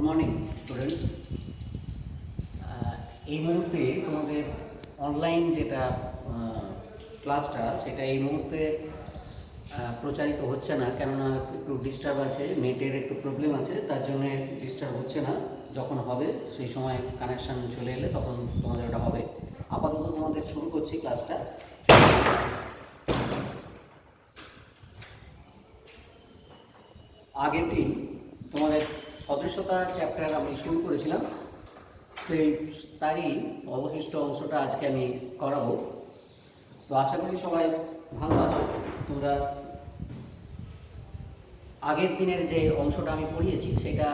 Morning students. এই মুহূর্তে তোমাদের অনলাইন যেটা ক্লাসটা সেটা এই মুহূর্তে প্রচারিত হচ্ছে না, কেননা একটু ডিস্টার্ব আছে, নেটের একটু প্রবলেম আছে, তার জন্য ডিস্টার্ব হচ্ছে না। যখন হবে সেই সময় কানেকশান চলে এলে তখন তোমাদের ওটা হবে। আপাতত তোমাদের শুরু করছি ক্লাসটা। আগের দিন তোমাদের সদস্যতা চ্যাপ্টার আমি শুরু করেছিলাম, তো তারই অবশিষ্ট অংশটা আজকে আমি করাবো। তো আশা করি সবাই ভালো আছো। তোমরা আগের দিনের যে অংশটা আমি পড়িয়েছি সেটা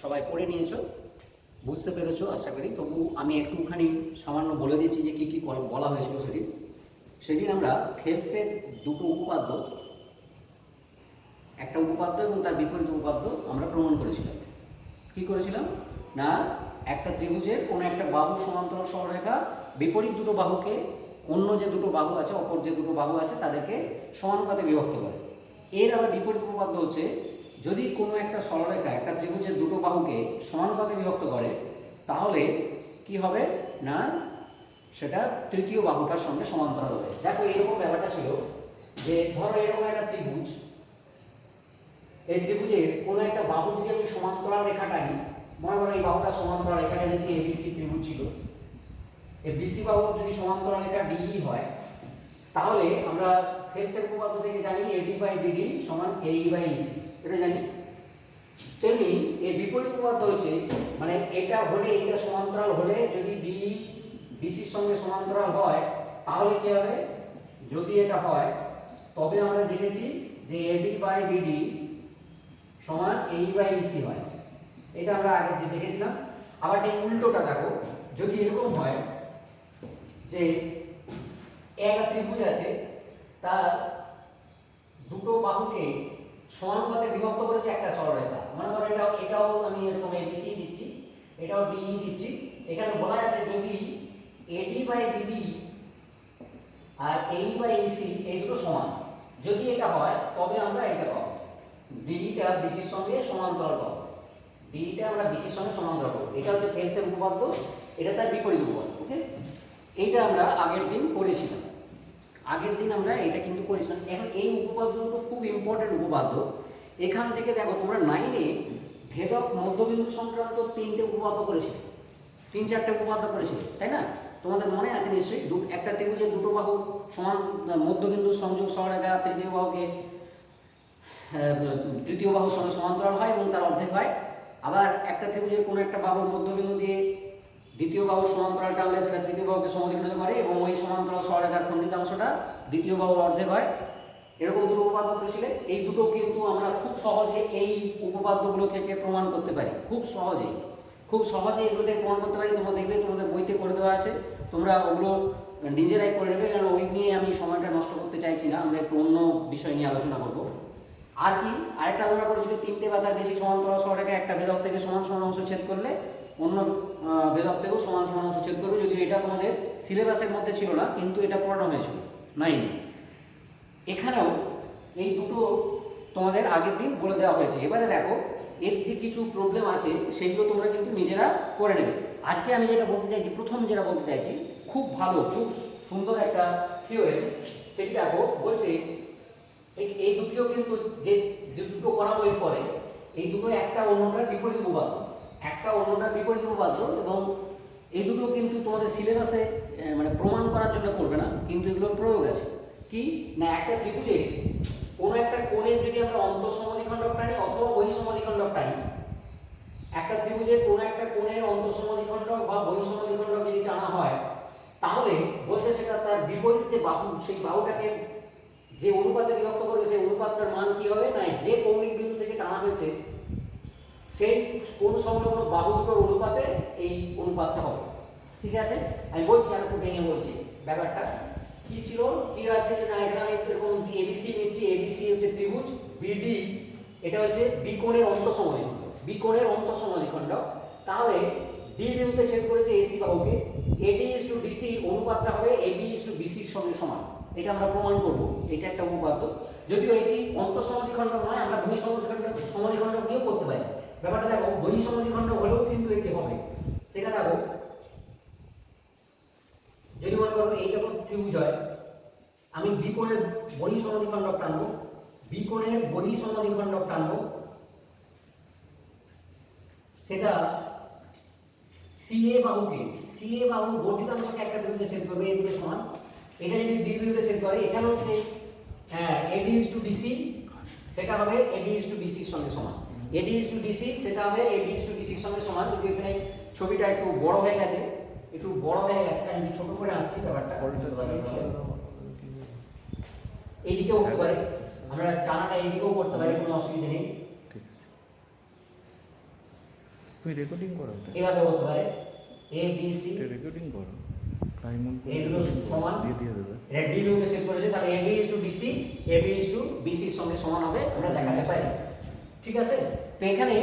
সবাই পড়ে নিয়েছো, বুঝতে পেরেছো আশা করি। তবু আমি একটুখানি সামান্য বলে দিচ্ছি যে কী কী বলা হয়েছিল সেদিন। সেদিন আমরা থেলসের দুটো উপপাদ্য, একটা উপপাদ্য এবং তার বিপরীত উপপাদ্য আমরা প্রমাণ করেছিলাম। কি করেছিলাম না, একটা ত্রিভুজের কোনো একটা বাহু সমান্তরাল সরলরেখা বিপরীত দুটো বাহুকে অন্য যে দুটো বাহু আছে, অপর যে দুটো বাহু আছে তাদেরকে সমানুপাতে বিভক্ত করে। এর আবার বিপরীত উপপাদ্য হচ্ছে, যদি কোনো একটা সরলরেখা একটা ত্রিভুজের দুটো বাহুকে সমানুপাতে বিভক্ত করে তাহলে কি হবে না, সেটা তৃতীয় বাহুটার সঙ্গে সমান্তরাল হবে। দেখো এরকম ব্যাপারটা ছিল যে ধরো এরকম একটা ত্রিভুজ, এই ত্রিভুজের কোনো একটা বাহু যদি আমি সমান্তরাল রেখা টানি, মনে করো এই বাহুটা সমান্তরাল রেখা টেনেছি, এবিসি ত্রিভুজ ছিল, এই বিসি বাহু যদি সমান্তরাল রেখা ডিই হয়, তাহলে আমরা থেলসের উপপাদ্য থেকে জানি এডি বাই বিডি সমান এই বাই ইসি, এটা জানি। তেমনি এর বিপরীত উপপাদ্য হচ্ছে, মানে এটা হলে এটা সমান্তরাল হলে যদি ডি বিসির সঙ্গে সমান্তরাল হয় তাহলে কি হবে, যদি এটা হয় তবে আমরা দেখেছি যে এডি বাই বিডি সমান এই বাই ইসি হয়, এটা আমরা আগে দেখেছিলাম। আবার এই উল্টোটা দেখো, যদি এরকম হয় যে একটা ত্রিভুজ আছে, তার দুটো বাহুকে সমানুপাতে বিভক্ত করেছে একটা সরলরেখা, মনে করো এটাও আমি এরকম এবিসি দিচ্ছি, এটাও ডিই দিচ্ছি। এখানে বলা আছে যদি এডি বাই বিডি আর এই বাই ইসি এই দুটো সমান, যদি এটা হয় তবে আমরা এটা পাবো, ডিটা বিসির সঙ্গে সমান্তরাল পাবো, ডিটা আমরা বিসির সঙ্গে সমান্তরাল পাবো। এটা হচ্ছে থেলসের উপপাদ্য, এটা তার বিপরীত উপপাদ্য। ওকে, এইটা আমরা আগের দিন করেছিলাম, আগের দিন আমরা এটা কিন্তু করেছিলাম। এখন এই উপপাদ্য দুটো খুব ইম্পর্টেন্ট উপপাদ্য। এখান থেকে দেখো তোমরা 9-এ ভেদক মধ্যবিন্দু সংক্রান্ত 3টে উপপাদ্য করেছিলে, 3-4টে উপপাদ্য করেছিলে, তাই না? তোমাদের মনে আছে নিশ্চয়ই, একটা ত্রিভুজের দুটো বাহু সমান, মধ্যবিন্দু সংযোগ সরলরেখা তৃতীয় বাহুকে তৃতীয় বাহুর সঙ্গে সমান্তরাল হয় এবং তার অর্ধেক হয়। আবার একটা ত্রিভুজের কোনো একটা বাহুর মধ্যবিন্দু দিয়ে দ্বিতীয় বাহুর সমান্তরাল টানলে সেটা তৃতীয় বাহুকে সমদ্বিখণ্ডিত করে এবং ওই সমান্তরাল সরলরেখার খণ্ডিতাংশটা দ্বিতীয় বাহুর অর্ধেক হয়। এরকম দুটো উপপাদ্য করেছিলে। এই দুটো কিন্তু আমরা খুব সহজে এই উপপাদ্যগুলো থেকে প্রমাণ করতে পারি, খুব সহজে এগুলো থেকে প্রমাণ করতে পারি। তোমরা দেখবে তোমাদের বইতে করে দেওয়া আছে, তোমরা ওগুলো নিজেরাই করে নেবে, কারণ ওই নিয়ে আমি সময়টা নষ্ট করতে চাইছি না, আমরা একটু অন্য বিষয় নিয়ে আলোচনা করব। আর কি আরেকটা আমরা করেছিল, 3টে বা তার বেশি সমান্তরাল সরলরেখা একটা ভেদক থেকে সমান সমান অংশ ছেদ করলে অন্য ভেদক থেকেও সমান সমান অংশ ছেদ করবে। যদিও এটা তোমাদের সিলেবাসের মধ্যে ছিল না, কিন্তু এটা পড়ানো হয়েছিল 9-এ। এখানেও এই দুটো তোমাদের আগের দিন বলে দেওয়া হয়েছে। এবারে দেখো এর যে কিছু প্রবলেম আছে সেগুলো তোমরা কিন্তু নিজেরা করে নেবে। আজকে আমি যেটা বলতে চাইছি, প্রথম যেটা বলতে চাইছি, খুব ভালো, খুব সুন্দর একটা থিওরি। সেটি দেখো বলছে এই দুটিও কিন্তু যে দুটো করাবো এরপরে, এই দুটো একটা অন্যটার বিপরীত উপপাদ্য, একটা অন্যটার বিপরীত উপপাদ্য, এবং এই দুটো কিন্তু তোমাদের সিলেবাসে মানে প্রমাণ করার জন্য পড়বে না, কিন্তু এগুলোর প্রয়োগ আছে। কি না, একটা ত্রিভুজে কোনো একটা কোণের যদি আমরা অন্তঃসমদ্বিখণ্ডক টানি অথবা বহিঃসমদ্বিখণ্ডক টানি, একটা ত্রিভুজের কোনো একটা কোণের অন্তঃসমদ্বিখণ্ডক বা বহিঃসমদ্বিখণ্ডক যদি টানা হয়, তাহলে বলছে সেটা তার বিপরীত যে বাহু, সেই বাহুটাকে যে অনুপাতে বিভক্ত করবে সেই অনুপাতটার মান কি হবে না, যে কৌণিক বিন্দু থেকে টানা হয়েছে সেই কোণ সংলগ্ন বাহু দুটোর অনুপাতে এই অনুপাতটা হবে। ঠিক আছে, আমি বলছি আর একটু ভেঙে বলছি ব্যাপারটা কি ছিল। কি আছে যে না, এখানে আমি এরকম এবিসি নিচ্ছি, এবিসি হচ্ছে ত্রিভুজ, বিডি এটা হচ্ছে বি কোণের অন্তঃসমদ্বিখণ্ডক, বি কোণের অন্তঃসমদ্বিখণ্ডক। তাহলে ডি বিন্দুতে ছেদ করেছে এসি বাহুকে, এডি ইজ টু ডিসি অনুপাতটা হবে এবি ইজ টু বিসির সঙ্গে সমান। এটা আমরা প্রমাণ করব, এটা একটা উপপাদ্য। যদিও এটি অন্তঃসমদ্বিখণ্ডক নয়, আমরা বহিঃসমদ্বিখণ্ডক দিয়েও করতে পারি। ব্যাপারটা দেখো, বহিঃসমদ্বিখণ্ড হলেও কিন্তু এটি হবে। সেটা দেখো, যদি মনে করো এই যখন ত্রিভুজ হয়, আমি বি কোণের বহিঃসমদ্বিখণ্ডক টানবো, বি কোণের বহিঃসমদ্বিখণ্ডক টানবো, সেটা সিএ বাহুকে, সিএ বাহু বর্ধিতাংশকে একটা বিন্দুতে ছেদ করবে, এই দুটো সমান। এটা যদি ডি বিন্দুতে ছেদ করে, এখানে হচ্ছে এডি ইজ টু ডিসি, সেটা হবে এডি ইজ টু ডিসির সঙ্গে সমান। এডি ইজ টু ডিসি সেটা হবে এডি ইজ টু ডিসির সঙ্গে সমান। যদি এখানে ছবিটা একটু বড় হয়ে গেছে, একটু বড় হয়ে গেছে, আমি ছোট করে আনছি ব্যাপারটা, এইদিকেও হতে পারে, আমরা টানাটা এইদিকেও করতে পারি, কোনো অসুবিধা নেই। রেকর্ডিং করো, এভাবে হতে পারে এ বি সি, রেকর্ডিং করো, টাইম অন করে এগুলো সমান দিয়ে দেবে। এটা ডি বিন্দুতে ছেদ করেছে, তাহলে AD is to DC, AB is to BC এর সঙ্গে সমান হবে, আমরা দেখাতে পারি। ঠিক আছে, তো এখানে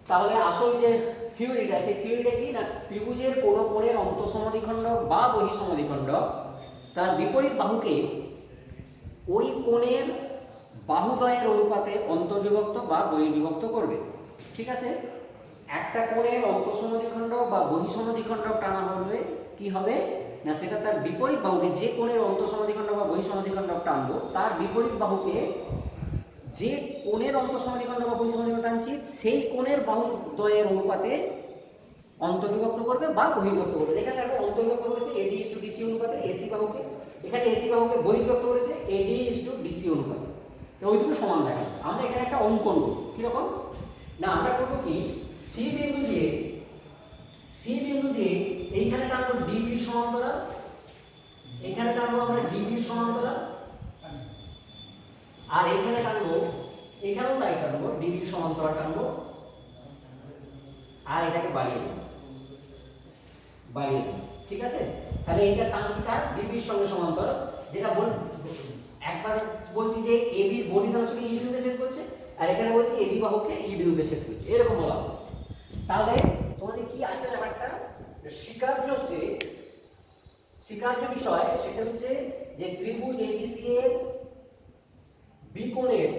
তাহলে আসল যে থিওরিটা, সেই থিওরিটা কি না, ত্রিভুজের কোনো কোণের অন্তঃসমদ্বিখণ্ডক বা বহিঃসমদ্বিখণ্ডক তার বিপরীত বাহুকে ওই কোণের বাহুদ্বয়ের অনুপাতে অন্তর্বিভক্ত বা বহির্বিভক্ত করবে। ঠিক আছে, একটা কোণের অন্তঃসমদ্বিখণ্ডক বা বহিঃসমদ্বিখণ্ডক টানা হলে কি হবে না, সেটা তার বিপরীত বাহুকে, যে কোণের অন্তঃসমদ্বিখণ্ডক বা বহিঃসমদ্বিখণ্ডক টানবো তার বিপরীত বাহুকে যে কোণের অন্তঃসমদ্বিখণ্ডক বা বহিঃসমদ্বিখণ্ডক টানছি সেই কোণের বাহুদ্বয়ের অনুপাতে অন্তর্বিভক্ত করবে বা বহির্বিভক্ত করবে। এখানে দেখো অন্তর্বিভক্ত করেছে এডি ইজ টু ডিসি অনুপাতে এসি বাহুকে, এখানে এসি বাহুকে বহির্বিভক্ত করেছে এডি ইজ টু ডিসি অনুপাতে। তো ওই দুটো সমান দেখা, আমরা এখানে একটা অঙ্কন করব। কিরকম না, আমরা করবো কি, সি বিন্দু দিয়ে এইখানে টানবো ডিবি সমান্তরাল, এখানে টানবো আমরা ডিবি সমান্তরাল, আর এখানে টানবো, এখানেও তাই টানবো ডিবি সমান্তরাল টানবো, আর এটাকে বাড়িয়ে দেবো। ঠিক আছে, তাহলে এইটা টানছি কার, ডিবির সঙ্গে সমান্তরাল, যেটা একবার বলছি যে এবি বর্ধিতাংশকে ই বিন্দুতে ছেদ করছে, আর এখানে বলছি এবি বাহুকে ই বিন্দুতে ছেদ করছে, এরকম বলা। তাহলে তোমাদের কি আছে ব্যাপারটা, স্বীকার্য বিষয় সেটা হচ্ছে যে ত্রিভুজ এবিসি এর বি কোণের,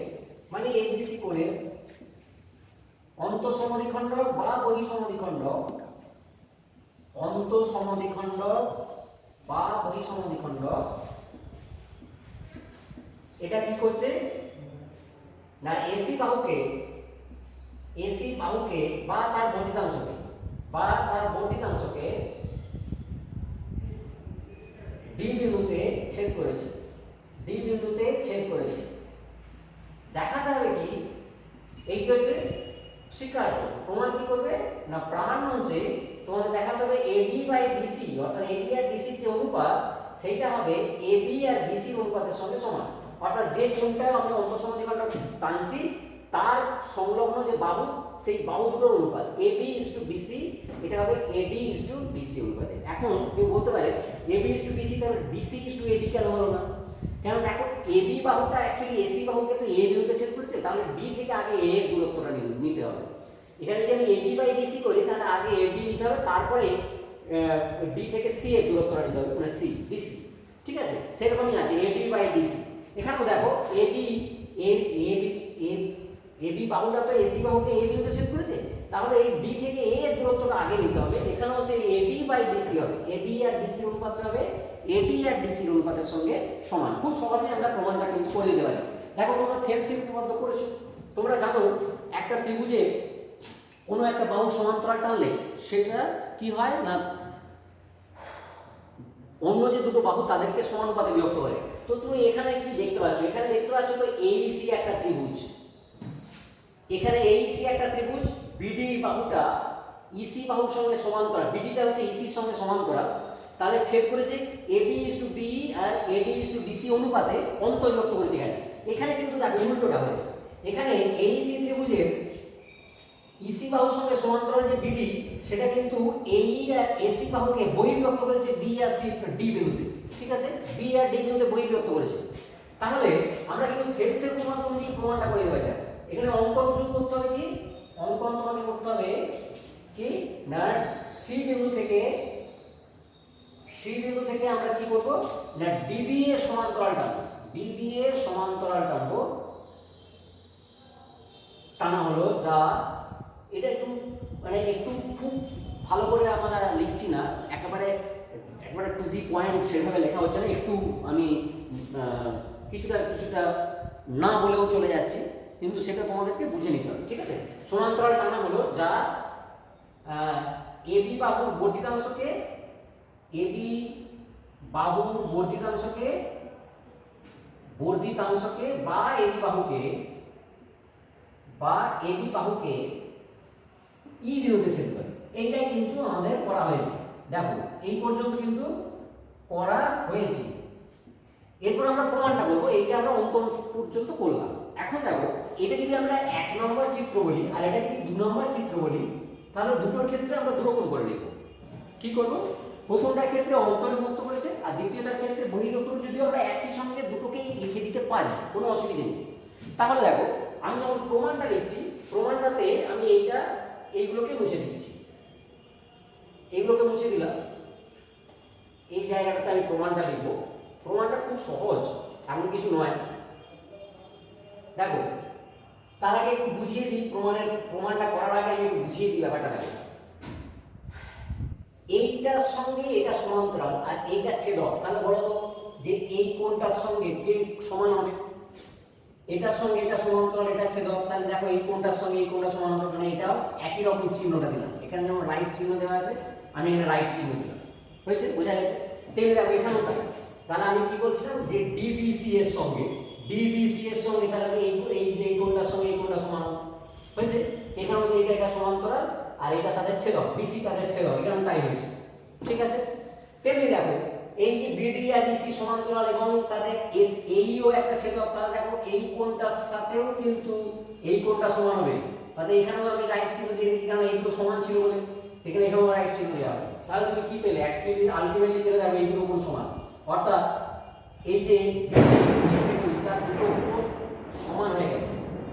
মানে এবিসি কোণের অন্তঃসমদ্বিখণ্ডক বা বহিঃসমদ্বিখণ্ডক, এটা কি করছে না, এসি বাহুকে বা তার বর্ধিতাংশকে ডি বিন্দুতে ছেদ করেছে, দেখাতে হবে কি, এইটা হচ্ছে স্বীকার্য। প্রমাণ কি করবে না, প্রামাণ্য হচ্ছে তোমাদের দেখাতে হবে এডি বাই ডিসি, অর্থাৎ এডি আর ডিসির যে অনুপাত সেইটা হবে এবি আর ডিসির অনুপাতের সঙ্গে সমান। অর্থাৎ যে কোণটা আমরা অন্তঃসমদ্বিখণ্ডক টানছি তার সংলগ্ন যে বাহু, সেই বাহু দুটোর অনুপাত এবি ইজ টু বিসি, এটা হবে এডি ইজ টু ডিসি অনুপাতে। এখন কেউ বলতে পারে এবি ইজ টু ডিসি, তাহলে ডিসি ইজ টু এডি কেন হলো না? কেন দেখো, এবি বাহুটা অ্যাকচুয়ালি এসি বাহুকে তো এ বিন্দুতে ছেদ করেছে, তাহলে ডি থেকে আগে এ এর দূরত্বটা নিতে হবে। এখানে যদি আমি এবি বাই ডিসি করি, তাহলে আগে এডি নিতে হবে, তারপরে ডি থেকে সি এর দূরত্বটা নিতে হবে, মানে সি ডিসি। ঠিক আছে, সেরকমই আছে এডি বাই ডিসি। এখানেও দেখো এবি বাহুটা তো এসি বাহুকে এ বিন্দুতে ছেদ করেছে, তাহলে এই ডি থেকে এ এর দূরত্বটা আগে নিতে হবে। এখানেও সেই এডি বাই ডিসি হবে, এবি আর ডিসি অনুপাতটা হবে এডি আর ডিসি অনুপাতের সঙ্গে সমান। খুব সহজেই আমরা প্রমাণটা কিন্তু করে দিতে পারি। দেখো তোমরা থেলসিফ উপপাদ্য করেছো, তোমরা জানো একটা ত্রিভুজে কোনো একটা বাহু সমান্তরাল টানলে সেটা কি হয় না, অন্য যে দুটো বাহু তাদেরকে সমানুপাতে বিভক্ত করে। তো তুমি এখানে কি দেখতে পাচ্ছ, এখানে দেখতে পাচ্ছ তো এইসি একটা ত্রিভুজ, এখানে এইসি একটা ত্রিভুজ, বিডি বাহুটা ইসি বাহুর সঙ্গে সমান্তরাল, বিডিটা হচ্ছে ইসির সঙ্গে সমান্তরাল, তাহলে ছেদ করেছে এবি ইজ টু বি আর এডি ইজ টু ডিসি অনুপাতে অন্তর্ভুক্ত করেছে। এখানে কিন্তু দেখো উল্টোটা হয়েছে, এখানে এইসি ত্রিভুজের ইসি বাহুর সঙ্গে সমান্তরাল যে বিডি, সেটা কিন্তু এই আর এসি বাহুকে বহির্বিভক্ত করেছে বি আর সি ডি বিন্দুতে। ঠিক আছে, বি আর ডি বিন্দুতে বহির্বিভক্ত করেছে। তাহলে আমরা কিন্তু থেলসের উপপাদ্য অনুযায়ী প্রমাণটা করে দেওয়া যায়। এখানে অঙ্কন শুরু করতে হবে কি, অঙ্কন তোমাকে করতে হবে কি না, সি বিন্দু থেকে আমরা কি করব না, ডিবি এর সমান্তরাল টানবো, ডিবি এর সমান্তরাল টানবো, টানা হলো যা এটা একটু মানে একটু খুব ভালো করে আমরা লিখছি না, একেবারে একবারে টু দি পয়েন্ট সেভাবে লেখা হচ্ছে না, একটু আমি কিছুটা কিছুটা না বলেও চলে যাচ্ছি, কিন্তু সেটা তোমাদেরকে বুঝে নিতে হবে, ঠিক আছে। সমান্তরাল টানা হলো যা এবি বাহুর বর্ধিতাংশকে এবি বাহুর বর্ধিতাংশকে বা এবি বাহুকে ই বিন্দুতে ছেদ করে। এইটাই কিন্তু আমাদের করা হয়েছে, দেখো এই পর্যন্ত কিন্তু করা হয়েছে। এরপর আমরা প্রমাণটা বলবো, এইটা আমরা অঙ্কন পর্যন্ত করলাম। এখন দেখো এটা যদি আমরা 1 নম্বর চিত্র বলি আর এটা যদি 2 নম্বর চিত্র বলি, তাহলে দুটোর ক্ষেত্রে আমরা দুরকম করে লিখব। কি করব? প্রথমটার ক্ষেত্রে অন্তর্ভুক্ত করেছে আর দ্বিতীয়টার ক্ষেত্রে বহির্ভূত, যদি আমরা একই সঙ্গে দুটোকেই লিখে দিতে পারি কোনো অসুবিধা নেই। তাহলে দেখো আমি যখন প্রমাণটা লিখছি, প্রমাণটাতে আমি এইগুলোকে মুছে দিচ্ছি, এইগুলোকে মুছে দিলাম, এই জায়গাটাতে আমি প্রমাণটা লিখবো। প্রমাণটা খুব সহজ, এমন কিছু নয়। দেখো তার আগে একটু বুঝিয়ে দিই, প্রমাণটা করার আগে আমি একটু বুঝিয়ে দিই ব্যাপারটা। দেখো এইটার সঙ্গে এটা সমান্তরাল আর এইটা ছেদক, তাহলে বলো তো যে এই কোণটার সঙ্গে কে সমান হবে? এটার সঙ্গে এটা সমান্তরাল, এটা ছেদক, তাহলে দেখো এই কোণটার সঙ্গে এই কোণটা সমান হবে, মানে এটাও একই রকম চিহ্নটা দিলাম। এখানে যেমন রাইট চিহ্ন দেওয়া আছে, আমি এখানে রাইট চিহ্ন দিলাম, হয়েছে? বোঝা গেছে? তেমনি দেখো এখানেও তাই। তাহলে আমি কি বলছিলাম যে ডিবিসি এর সঙ্গে তাহলে আমি এই কোণটার সঙ্গে এই কোণটা সমান হবে, হয়েছে? এখানে এটা সমান্তরাল আর এটা তাদের ছেদক, বিসি তাদের ছেদক, এখানে তাই হয়েছে, ঠিক আছে। তেমনি দেখো এই যে বিডি আর ইসি সমান্তরাল এবং তাদের এস এইও একটা ছেদক, তাহলে দেখো এই কোণটার সাথেও কিন্তু এই কোণটা সমান হবে। তাহলে এখানেও আমি রাইট চিহ্ন দিয়ে দিয়েছি, কারণ এইগুলো সমান ছিল বলে, এখানেও রাইট চিহ্ন দেওয়া হবে। তাহলে তুমি কি পেলে? অ্যাকচুয়ালি আলটিমেটলি পেলে দেখো এইগুলো কোণ সমান, অর্থাৎ এই যে বিসি ত্রিভুজ তার দুটো কোণ সমান হয়ে গেছে,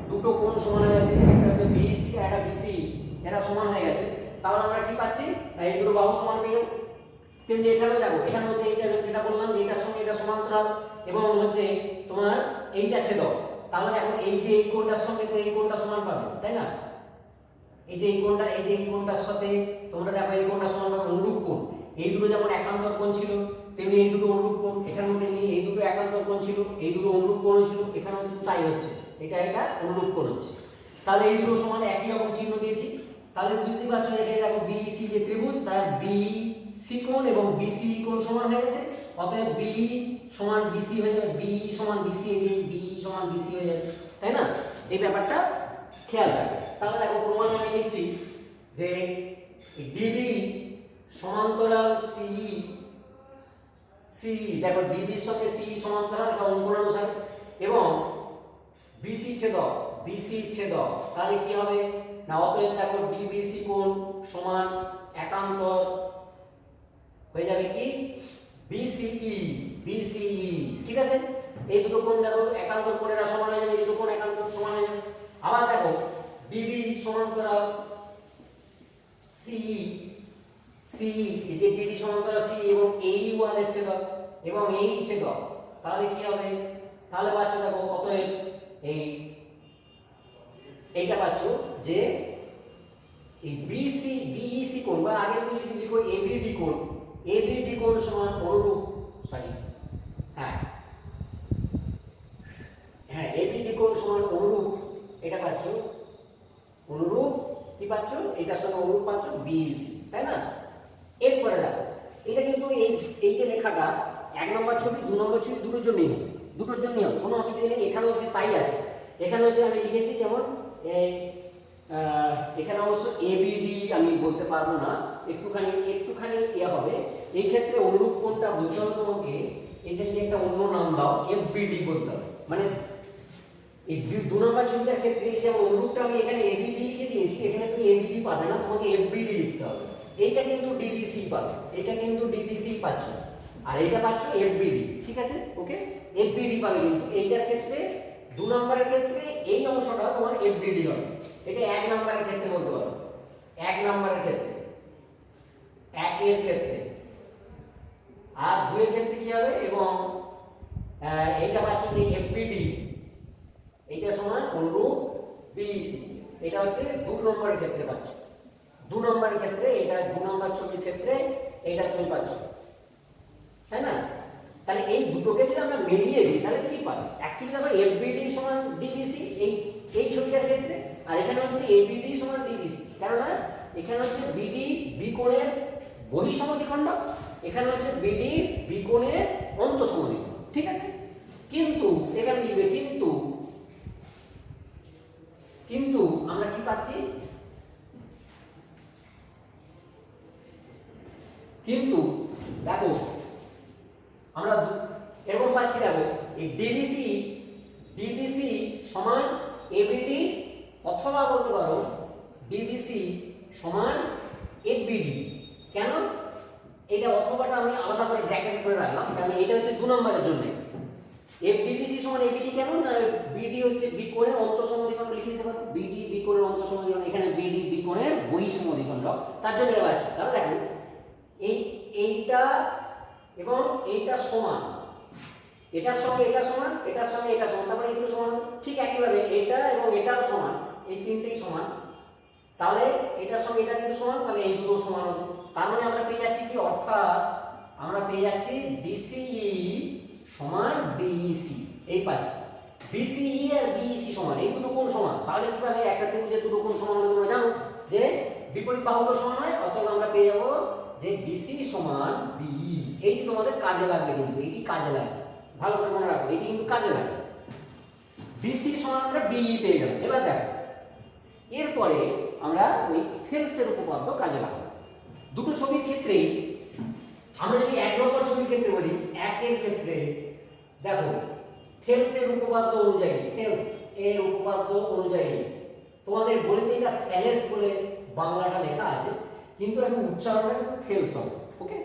দুটো কোণ সমান হয়ে গেছে, একটা হচ্ছে বিসি আর একটা বিসি, এরা সমান হয়ে গেছে। তাহলে আমরা কি পাচ্ছি? এই দুটো বাহু সমান পেয়ে গেল। তেমনি এখানেও দেখো, এখানে হচ্ছে এইটা যেটা বললাম যে এটার সঙ্গে এটা সমান্তরাল এবং হচ্ছে তোমার এইটা ছেদক, তাহলে দেখো এই যে এই কোণটার সঙ্গে তো এই কোণটা সমান পাবে, তাই না? এই যে এই কোণটার সাথে তোমরা দেখো এই কোণটা সমান পাবে, অনুরূপ কোণ। এই দুটো যেমন একান্তর কোণ ছিল, তেমনি এই দুটো অনুরূপ কোণ, এখানেও তেমনি এই দুটো একান্তর কোণ ছিল, এই দুটো অনুরূপ কোণ ছিল, এখানেও তাই হচ্ছে, এটা অনুরূপ কোণ হচ্ছে। তাহলে এই দুটো সমান একই রকম চিহ্ন দিয়েছি। তাহলে বুঝতে পারছো, এখানে দেখো বিসি যে ত্রিভুজ তার বিসি কোণ এবং বিসি কোণ সমান হয়ে গেছে, অতএব বি সমান বিসি হয়ে যাবে, বি সমান বিসি হয়ে যাবে, তাই না? এই ব্যাপারটা খেয়াল রাখবে। তাহলে দেখো প্রমাণ আমি লিখছি যে ডিবি সমান্তরাল সিই, দেখো ডিবির সঙ্গে সিই সমান্তরাল, এটা অঙ্কন অনুসারে, এবং বিসি ছেদক, তাহলে কি হবে না? অতএব দেখো ডিবিসি কোণ সমান একান্তর হয়ে যাবে কি বিসিই, ঠিক আছে? এই দুটো কোণ দেখো একান্তর কোণেরা সমান হয়ে যাবে, এই দুটো কোণ একান্তর সমান হয়ে যাবে। আবার দেখো ডিবি সমান্তরাল সিই, এই যে ডিবি সমান্তরাল সি এবং এই ওয়াদের ছেদক এবং এই ছেদক, তাহলে কি হবে? তাহলে পাচ্ছ দেখো, অতএব এইটা পাচ্ছ যে এই বিইসি কোণ বা আগে তুমি যদি লিখো এবিডি কোণ সমান অনুরূপ, এবিডি কোণ সমান অনুরূপ, এটা পাচ্ছ অনুরূপ, কি পাচ্ছ? এটার সঙ্গে অনুরূপ পাচ্ছ বিইসি, তাই না? এরপরে দেখো এটা কিন্তু এই যে লেখাটা 1 নম্বর ছবি 2 নম্বর ছবি দুটোর জন্যই হবে, কোনো অসুবিধা নেই। এখানেও তাই আছে, এখানে হচ্ছে আমি লিখেছি যেমন এখানে অবশ্য এবিডি আমি বলতে পারবো না, একটুখানি ইয়ে হবে। এই ক্ষেত্রে অনুরূপ কোণটা বলতে হবে তোমাকে, এটা নিয়ে একটা অন্য নাম দাও, এফবিডি বলতে হবে। মানে এই 2 নম্বর ছবিটার ক্ষেত্রে এই যে অনুরূপটা আমি এখানে এবিডি লিখে দিয়েছি, এখানে তুমি এবিডি পাবে না, তোমাকে এফবিডি লিখতে হবে। এইটা কিন্তু ডিবিসি পাবে, এটা কিন্তু ডিবিসি পাচ্ছ, আর এটা পাচ্ছ এফবিডি, ঠিক আছে? ওকে, এফবিডি পাবে। কিন্তু এইটার ক্ষেত্রে 2 নম্বরের ক্ষেত্রে এই অংশটা তোমার এফবিডি হবে। এটা 1 নম্বরের ক্ষেত্রে বলতে পারো, 1 নম্বরের ক্ষেত্রে, 1 এর ক্ষেত্রে, আর 2 এর ক্ষেত্রে কি হবে? এবং এইটা পাচ্ছ যে এফবিডি, এইটা সমান অনুরূপ বিইসি। এটা হচ্ছে 2 নম্বরের ক্ষেত্রে পাচ্ছ, 2 নম্বরের ক্ষেত্রে, এটা 2 নম্বর ছবির ক্ষেত্রে এটা তুমি পাচ্ছ, তাই না? তাহলে এই দুটোকে যদি আমরা মিলিয়ে দিই তাহলে কি পাবে? অ্যাকচুয়ালি দেখো এফবিডি সমান ডিবিসি এই ছবিটার ক্ষেত্রে, আর এখানে হচ্ছে এবিডি সমান ডিবিসি। কেননা এখানে হচ্ছে বিডি বি কোণের বহিঃসমদ্বিখণ্ডক, এখানে হচ্ছে বিডি বি কোণের অন্তঃসমদ্বিখণ্ডক, ঠিক আছে? কিন্তু এখানে লিখবে কিন্তু আমরা কি পাচ্ছি? কিন্তু দেখো আমরা এরকম পাচ্ছি, দেখো এই ডিবিসি সমান এবিডি, অথবা বলতে পারো ডিবিসি সমান এফবিডি। কেন এটা অথবাটা আমি আলাদা করে ব্র্যাকেট করে রাখলাম? কারণ এটা হচ্ছে 2 নম্বরের জন্য। এফডিবিসি সমান এবিডি কেন না, বিডি হচ্ছে বি কোণের অন্তঃসমদ্বিখণ্ডক লিখে দিতে পারো, বিডি বি কোণের অন্তঃসমদ্বিখণ্ডক, এখানে বিডি বি কোণের বহিঃসমদ্বিখণ্ডক, তার জন্য এটা পাচ্ছি। তাহলে দেখো এইটা এবং এইটা সমান, এটার সঙ্গে এটা সমান, এটার সঙ্গে এটা সমান, তারপরে এগুলো সমান, ঠিক একইভাবে এটা এবং এটাও সমান, এই তিনটেই সমান। তাহলে এটার সঙ্গে এটা যেহেতু সমান, তাহলে এই দুটো সমান হবে। তার মানে আমরা পেয়ে যাচ্ছি কি, অর্থাৎ আমরা পেয়ে যাচ্ছি ডিসিই সমান বিইসি, এই পাচ্ছি। বিসিই আর বিইসি সমান, এই দুটো কোণ সমান। তাহলে কিভাবে? একটা ত্রিভুজের দুটো কোণ সমান হলে তোমরা জানো যে বিপরীত বাহুগুলো সমান হয়, অতএব আমরা পেয়ে যাবো যে বিসি সমান বিই। এইটি তোমাদের কাজে লাগবে, কিন্তু এইটি কাজে লাগবে, ভালো করে মনে রাখো, এটি কিন্তু কাজে লাগবে। বিসি সমান আমরা বিই পেয়ে গেলাম। এবার দেখো এরপরে আমরা ওই থেলসের উপপাদ্য কাজে লাগাবো। দুটো ছবির ক্ষেত্রেই আমরা যদি 1 নম্বর ছবির ক্ষেত্রে বলি, 1 এর ক্ষেত্রে দেখো থেলসের উপপাদ্য অনুযায়ী, থেলস এর উপপাদ্য অনুযায়ী তোমাদের বইতে এটা থ্যালেস বলে বাংলাটা লেখা আছে, কিন্তু এখন উচ্চারণটা কিন্তু থেলস হবে। ওকে,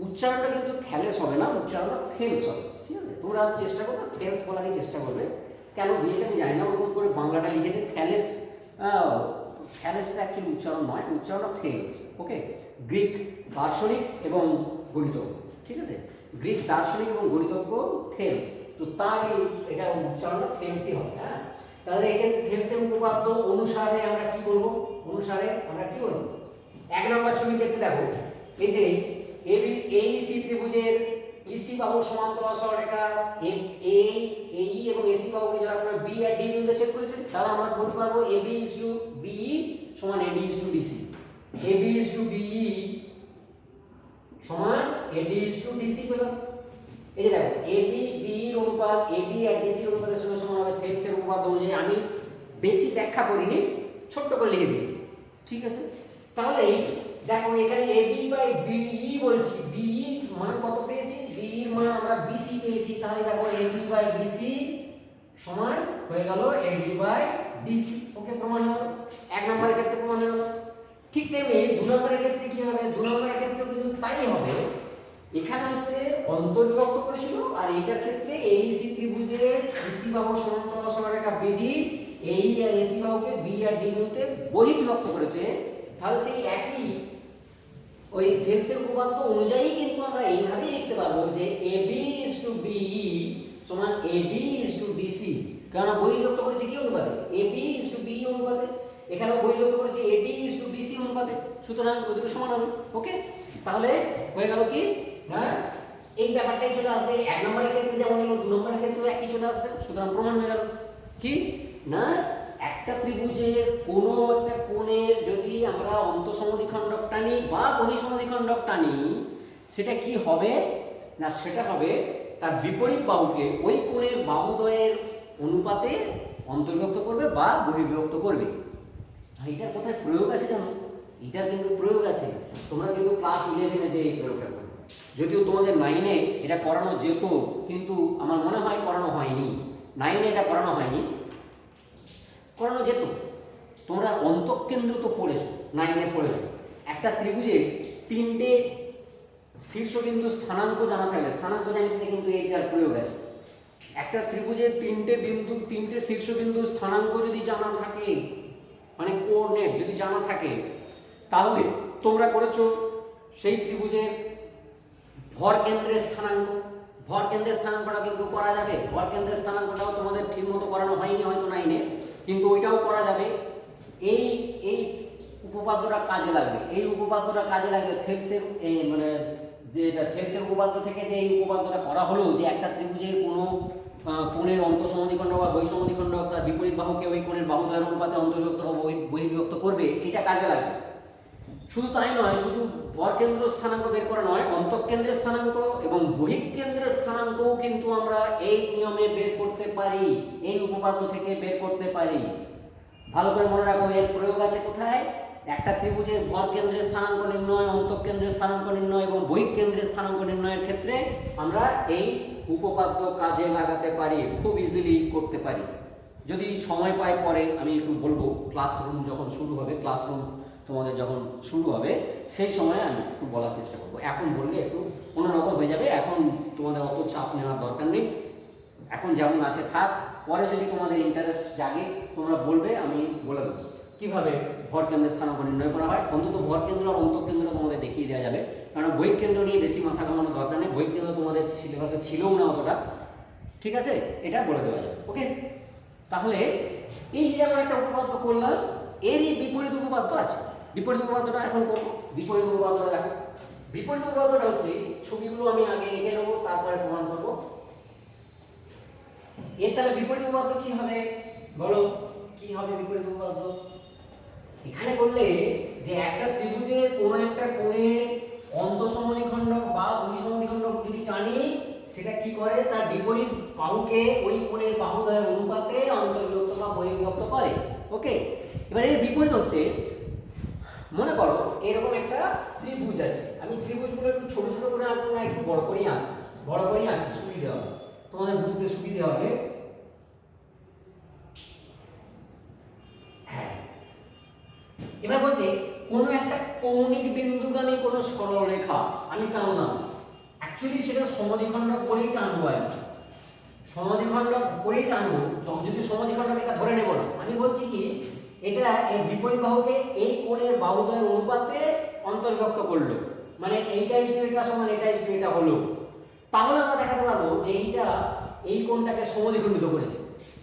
উচ্চারণটা কিন্তু থ্যালেস হবে না, উচ্চারণটা থেলস হবে, ঠিক আছে? তোমরা চেষ্টা করবে থেলস বলারই চেষ্টা করবে। কেন দিয়েছে আমি জানি না, ওরকম করে বাংলাটা লিখেছে থ্যালেস। থ্যালেসটা অ্যাকচুয়ালি উচ্চারণ নয়, উচ্চারণটা থেলস। ওকে, গ্রিক দার্শনিক এবং গণিতজ্ঞ, ঠিক আছে? গ্রিক দার্শনিক এবং গণিতজ্ঞ থেলস, তো তার এটা উচ্চারণটা থেলসই হবে। হ্যাঁ, তাহলে এখানে থেলসের উপপাদ্য অনুসারে আমরা কি বলবো? 1 নম্বর ছবির ক্ষেত্রে দেখো এই যে এইসি ত্রিভুজের ইসি বাহু সমান্তরাল সরলরেখা এই এবং এসি বাহুকে যারা আমরা বি আর ডি বিন্দুতে ছেদ করেছে, তাহলে আমরা বলতে পারবো এবি ইজ টু বিই সমান AD is to DC. AB is to BE সমান এডি ইজ টু ডিসি পেলাম। এই যে দেখো এবি বি এর অনুপাত এডি আর ডিসি অনুপাতের সঙ্গে সমান হবে থেলসের উপপাদ্য অনুযায়ী। আমি বেশি ব্যাখ্যা করিনি, ছোট্ট করে লিখে দিয়েছি, ঠিক আছে? তাহলে দেখো এখানে এবি বাই বিই বলছি, বিই মান কত পেয়েছি? বি এর মান আমরা বিসি পেয়েছি। তাহলে দেখো এবি বাই বিসি সমান হয়ে গেল এডি বাই ডিসি। ওকে, প্রমাণ হলো। 1 নম্বরের ক্ষেত্রে প্রমাণ হলো। ঠিক তেমনি 2 নম্বরের ক্ষেত্রে কি হবে? 2 নম্বরের ক্ষেত্রে কিন্তু তাই হবে। এখানে হচ্ছে অন্তর্বিভক্ত করেছিল, আর এইটার ক্ষেত্রে এইসি ত্রিভুজের ইসি বাহু সমান্তরাল সরলরেখা বিডি এই আর এসি বাহুকে বি আর ডি বিন্দুতে বহির্বিভক্ত করেছে। তাহলে সেই একই ওই থেলসের উপপাদ্য অনুযায়ী কিন্তু আমরা এইভাবেই লিখতে পারবো যে এবি ইজ টু বিই সমান এডি ইজ টু ডিসি। কারণ বহির্বিভক্ত করেছে কি অনুপাতে? এবি ইজ টু বিই অনুপাতে। এখানে বহির্বিভক্ত করেছে এডি ইজ টু ডিসি অনুপাতে। সুতরাং ওই দুটো সমান হবে। ওকে, তাহলে হয়ে গেল কি না, এই ব্যাপারটাই চলে আসবে। 1 নম্বরের ক্ষেত্রে যেমন হলো 2 নম্বরের ক্ষেত্রেও একই চলে আসবে। সুতরাং প্রমাণ হয়ে গেল কি না, একটা ত্রিভুজের কোনো একটা কোণের যদি আমরা অন্তঃসমদ্বিখণ্ডক টানি বা বহিঃসমদ্বিখণ্ডক টানি, সেটা কি হবে না, সেটা হবে তার বিপরীত বাহুকে ওই কোণের বাহুদ্বয়ের অনুপাতে অন্তর্বিভক্ত করবে বা বহির্বিভক্ত করবে। এটার কোথায় প্রয়োগ আছে জানো? এটার কিন্তু প্রয়োগ আছে, তোমরা কিন্তু ক্লাস 11-এ যে এই প্রয়োগটা করবে। যদিও তোমাদের 9-এ এটা করানো যেত, কিন্তু আমার মনে হয় করানো হয়নি। 9-এ এটা করানো হয়নি, করানো যেত। তোমরা অন্তঃকেন্দ্র তো পড়েছো, 9-এ পড়েছো। একটা ত্রিভুজের 3টে শীর্ষবিন্দু স্থানাঙ্ক জানা থাকলে, স্থানাঙ্ক জ্যামিতিতে কিন্তু এইটার প্রয়োগ আছে। একটা ত্রিভুজের 3টে শীর্ষবিন্দুর স্থানাঙ্ক যদি জানা থাকে, মানে কোঅর্ডিনেট যদি জানা থাকে, তাহলে তোমরা করেছো সেই ত্রিভুজের ভর কেন্দ্রের স্থানাঙ্ক। ভর কেন্দ্রের স্থানাঙ্কটা কিন্তু করা যাবে। ভর কেন্দ্রের স্থানাঙ্কটাও তোমাদের ঠিকমতো করানো হয়নি হয়তো 9-এ, কিন্তু ওইটাও করা যাবে। এই এই উপপাদ্যটা কাজে লাগবে, এই উপপাদ্যটা কাজে লাগবে থেলসের মানে যেটা থেলসের উপপাদ্য থেকে যে এই উপপাদ্যটা করা হলো যে একটা ত্রিভুজের কোনো কোণের অন্তঃসমদ্বিখণ্ড বা বহিঃসমদ্বিখণ্ড তার বিপরীত বাহুকে ওই কোণের বাহুদ্বয়ের অনুপাতে অন্তর্ভুক্ত বা বহির্বিভক্ত করবে, এটা কাজে লাগবে। শুধু তাই নয়, শুধু ভরকেন্দ্র স্থানাঙ্ক বের করা নয়, অন্তঃকেন্দ্রের স্থানাঙ্ক এবং বহিঃকেন্দ্রের স্থানাঙ্কও কিন্তু আমরা এই নিয়মে বের করতে পারি, এই উপপাদ্য থেকে বের করতে পারি। ভালো করে মনে রাখো, এর প্রয়োগ আছে কোথায়? একটা ত্রিভুজের ভরকেন্দ্রের স্থানাঙ্ক নির্ণয়, অন্তঃকেন্দ্রের স্থানাঙ্ক নির্ণয় এবং বহিঃকেন্দ্রের স্থানাঙ্ক নির্ণয়ের ক্ষেত্রে আমরা এই উপপাদ্য কাজে লাগাতে পারি, খুব ইজিলি করতে পারি। যদি সময় পাই পরে আমি একটু বলবো, ক্লাসরুম যখন শুরু হবে, ক্লাসরুম তোমাদের যখন শুরু হবে সেই সময় আমি একটু বলার চেষ্টা করবো। এখন বললে একটু অন্যরকম হয়ে যাবে, এখন তোমাদের অত চাপ নেওয়ার দরকার নেই, এখন যেমন আছে থাক। পরে যদি তোমাদের ইন্টারেস্ট জাগে তোমরা বলবে, আমি বলে দেবো কীভাবে ভরকেন্দ্রের স্থানাঙ্ক নির্ণয় করা হয়। অন্তত ভরকেন্দ্র আর অন্তঃকেন্দ্র তোমাদের দেখিয়ে দেওয়া যাবে, কারণ বহিঃকেন্দ্র নিয়ে বেশি মাথা ঘামানোর দরকার নেই, বহিঃকেন্দ্র তোমাদের সিলেবাসে ছিলও না অতটা, ঠিক আছে? এটা বলে দেওয়া যাবে। ওকে, তাহলে এই যে আমরা একটা উপপাদ্য করলাম, এরই বিপরীত উপপাদ্য আছে। বিপরীত উপপাদ্যটা এখন করবো। বিপরীত উপপাদ্যটা দেখো, বিপরীত উপপাদ্যটা হচ্ছে, ছবিগুলো আমি আগে এঁকে নেবো তারপরে প্রমাণ করবো। এর তাহলে বিপরীত উপপাদ্য কি হবে বলো, কি হবে বিপরীত উপপাদ্য? এখানে করলে যে একটা ত্রিভুজের কোনো একটা কোণের অন্তঃসমদ্বিখণ্ড বা বহিঃসমদ্বিখণ্ড যদি টানি, সেটা কি করে? তার বিপরীত বাহুকে ওই কোণের বাহুদ্বয়ের অনুপাতে অন্তর্বিভক্ত বা বহির্বিভক্ত করে। ওকে, এবার এর বিপরীত হচ্ছে, মনে করো এরকম একটা ত্রিভুজ আছে, আমি ত্রিভুজগুলো একটু ছোট ছোট করে আঁকবো না, একটু বড় করেই আঁকি, বড় করেই আঁকি, সুবিধা হবে তোমাদের বুঝতে, সুবিধা হবে। হ্যাঁ, এবার বলছে কোনো একটা কৌণিক বিন্দুগামী কোনো সরলরেখা আমি টানলাম, অ্যাকচুয়ালি সেটা সমদ্বিখণ্ড করেই টানবো, আমি সমদ্বিখণ্ড করেই টানবো। যদি সমদ্বিখণ্ড এটা ধরে নেব না, আমি বলছি কি এটা এর বিপরীত বাহুকে এই কোণের বাহুদ্বয়ের অনুপাতে অন্তর্ভুক্ত করলো, মানে এইটা ইস টু এটা সমান এটা ইস টু এটা হলো। তাহলে আমরা দেখাতে পারবো যে এইটা এই কোণটাকে সমদ্বিখণ্ডিত করেছে,